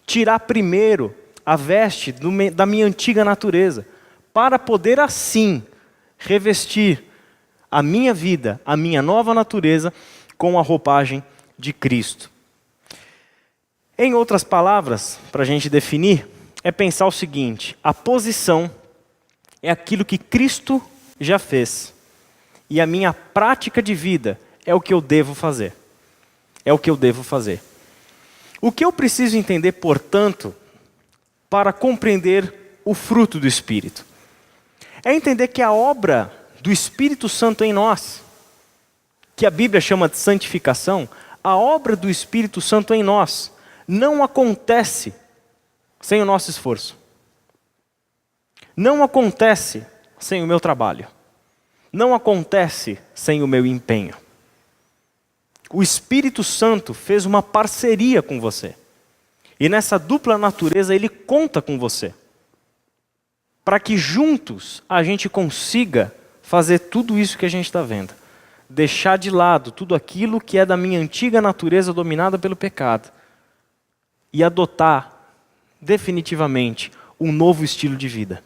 Tirar primeiro a veste da minha antiga natureza. Para poder assim revestir a minha vida, a minha nova natureza, com a roupagem de Cristo. Em outras palavras, para a gente definir, é pensar o seguinte: a posição é aquilo que Cristo já fez, e a minha prática de vida é o que eu devo fazer. É o que eu devo fazer. O que eu preciso entender, portanto, para compreender o fruto do Espírito? É entender que a obra do Espírito Santo em nós, que a Bíblia chama de santificação, a obra do Espírito Santo em nós não acontece sem o nosso esforço. Não acontece sem o meu trabalho. Não acontece sem o meu empenho. O Espírito Santo fez uma parceria com você. E nessa dupla natureza ele conta com você. Para que juntos a gente consiga fazer tudo isso que a gente está vendo. Deixar de lado tudo aquilo que é da minha antiga natureza dominada pelo pecado. E adotar definitivamente um novo estilo de vida.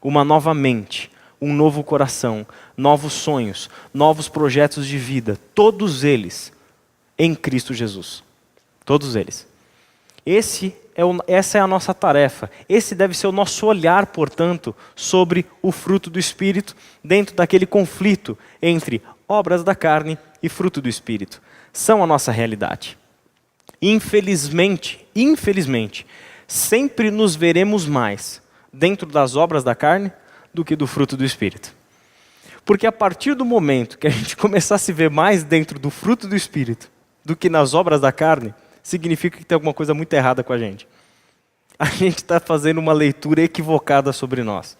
Uma nova mente, um novo coração, novos sonhos, novos projetos de vida. Todos eles em Cristo Jesus. Todos eles. Essa é a nossa tarefa. Esse deve ser o nosso olhar, portanto, sobre o fruto do Espírito, dentro daquele conflito entre obras da carne e fruto do Espírito. São a nossa realidade. Infelizmente, sempre nos veremos mais dentro das obras da carne do que do fruto do Espírito. Porque a partir do momento que a gente começar a se ver mais dentro do fruto do Espírito do que nas obras da carne, significa que tem alguma coisa muito errada com a gente. A gente está fazendo uma leitura equivocada sobre nós.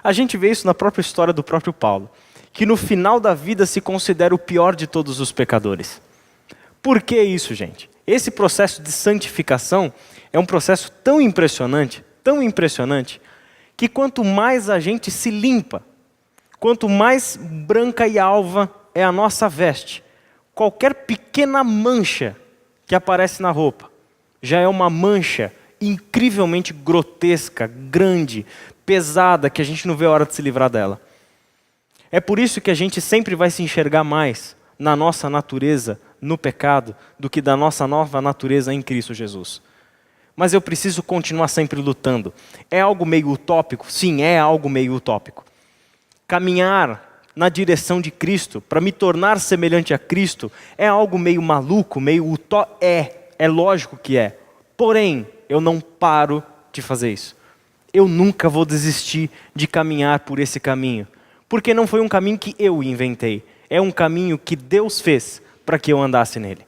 A gente vê isso na própria história do próprio Paulo, que no final da vida se considera o pior de todos os pecadores. Por que isso, gente? Esse processo de santificação é um processo tão impressionante, que quanto mais a gente se limpa, quanto mais branca e alva é a nossa veste, qualquer pequena mancha que aparece na roupa já é uma mancha incrivelmente grotesca, grande, pesada, que a gente não vê a hora de se livrar dela. É por isso que a gente sempre vai se enxergar mais na nossa natureza, no pecado, do que da nossa nova natureza em Cristo Jesus. Mas eu preciso continuar sempre lutando. É algo meio utópico? Sim, é algo meio utópico. Caminhar na direção de Cristo, para me tornar semelhante a Cristo, é algo meio maluco, meio utópico? É lógico que é. Porém, eu não paro de fazer isso. Eu nunca vou desistir de caminhar por esse caminho. Porque não foi um caminho que eu inventei. É um caminho que Deus fez para que eu andasse nele.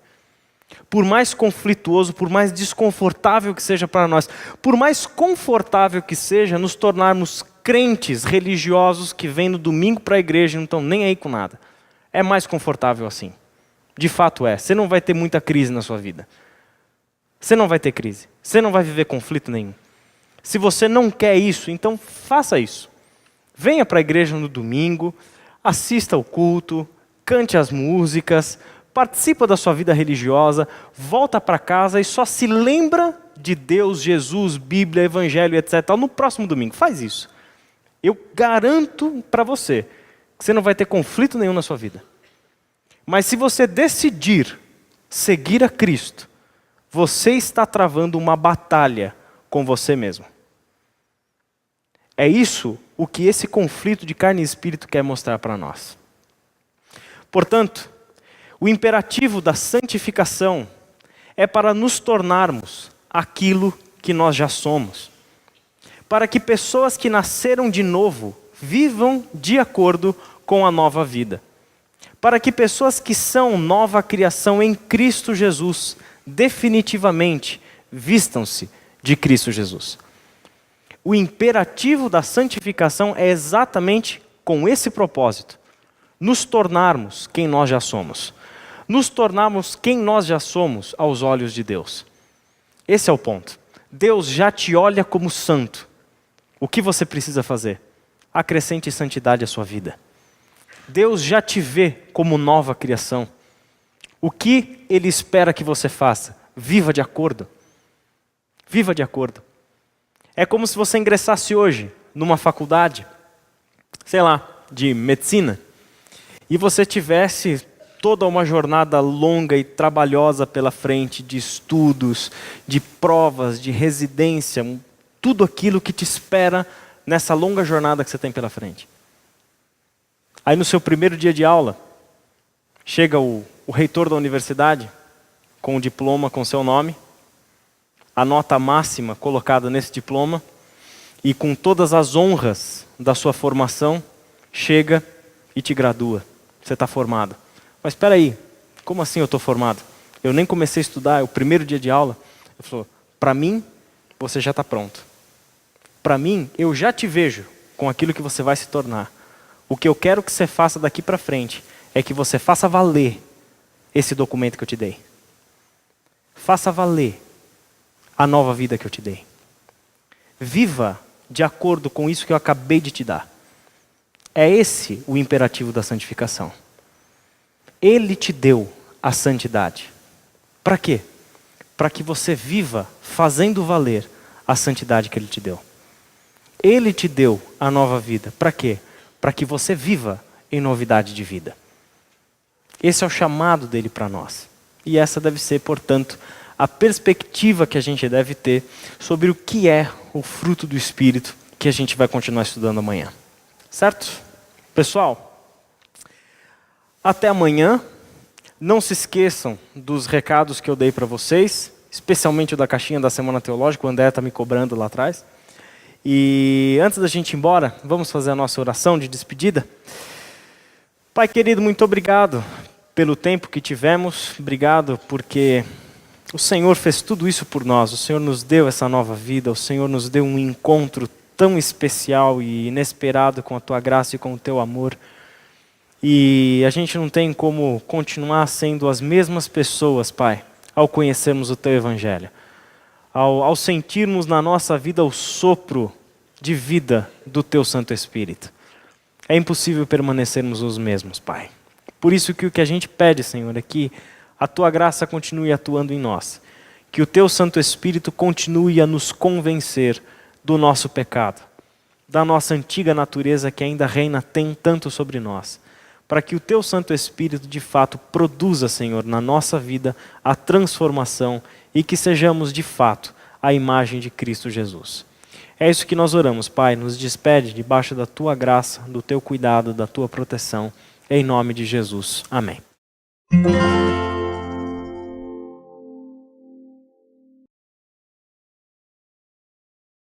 Por mais conflituoso, por mais desconfortável que seja para nós, por mais confortável que seja nos tornarmos crentes religiosos que vêm no domingo para a igreja e não estão nem aí com nada. É mais confortável assim. De fato é. Você não vai ter muita crise na sua vida. Você não vai ter crise. Você não vai viver conflito nenhum. Se você não quer isso, então faça isso. Venha para a igreja no domingo, assista ao culto, cante as músicas, participa da sua vida religiosa, volta para casa e só se lembra de Deus, Jesus, Bíblia, Evangelho, etc. no próximo domingo. Faz isso. Eu garanto para você que você não vai ter conflito nenhum na sua vida. Mas se você decidir seguir a Cristo, você está travando uma batalha com você mesmo. É isso o que esse conflito de carne e espírito quer mostrar para nós. Portanto, o imperativo da santificação é para nos tornarmos aquilo que nós já somos. Para que pessoas que nasceram de novo vivam de acordo com a nova vida. Para que pessoas que são nova criação em Cristo Jesus, definitivamente vistam-se de Cristo Jesus. O imperativo da santificação é exatamente com esse propósito. Nos tornarmos quem nós já somos. Nos tornarmos quem nós já somos aos olhos de Deus. Esse é o ponto. Deus já te olha como santo. O que você precisa fazer? Acrescente santidade à sua vida. Deus já te vê como nova criação. O que Ele espera que você faça? Viva de acordo. Viva de acordo. É como se você ingressasse hoje numa faculdade, sei lá, de medicina, e você tivesse toda uma jornada longa e trabalhosa pela frente, de estudos, de provas, de residência, tudo aquilo que te espera nessa longa jornada que você tem pela frente. Aí no seu primeiro dia de aula, chega o reitor da universidade, com o diploma com seu nome, a nota máxima colocada nesse diploma, e com todas as honras da sua formação, chega e te gradua. Você está formado. Mas espera aí, como assim eu estou formado? Eu nem comecei a estudar, é o primeiro dia de aula. Ele falou, para mim, você já está pronto. Para mim, eu já te vejo com aquilo que você vai se tornar. O que eu quero que você faça daqui para frente é que você faça valer esse documento que eu te dei. Faça valer a nova vida que eu te dei. Viva de acordo com isso que eu acabei de te dar. É esse o imperativo da santificação. Ele te deu a santidade. Para quê? Para que você viva fazendo valer a santidade que Ele te deu. Ele te deu a nova vida. Para quê? Para que você viva em novidade de vida. Esse é o chamado dele para nós. E essa deve ser, portanto, a perspectiva que a gente deve ter sobre o que é o fruto do Espírito que a gente vai continuar estudando amanhã. Certo? Pessoal, até amanhã. Não se esqueçam dos recados que eu dei para vocês, especialmente o da caixinha da Semana Teológica, o André está me cobrando lá atrás. E antes da gente ir embora, vamos fazer a nossa oração de despedida. Pai querido, muito obrigado pelo tempo que tivemos, obrigado porque o Senhor fez tudo isso por nós, o Senhor nos deu essa nova vida, o Senhor nos deu um encontro tão especial e inesperado com a Tua graça e com o Teu amor. E a gente não tem como continuar sendo as mesmas pessoas, Pai, ao conhecermos o Teu Evangelho. Ao sentirmos na nossa vida o sopro de vida do Teu Santo Espírito. É impossível permanecermos os mesmos, Pai. Por isso que o que a gente pede, Senhor, é que a Tua graça continue atuando em nós. Que o Teu Santo Espírito continue a nos convencer do nosso pecado, da nossa antiga natureza que ainda reina tanto sobre nós. Para que o Teu Santo Espírito de fato produza, Senhor, na nossa vida a transformação e que sejamos de fato a imagem de Cristo Jesus. É isso que nós oramos, Pai. Nos despede debaixo da Tua graça, do Teu cuidado, da Tua proteção. Em nome de Jesus. Amém.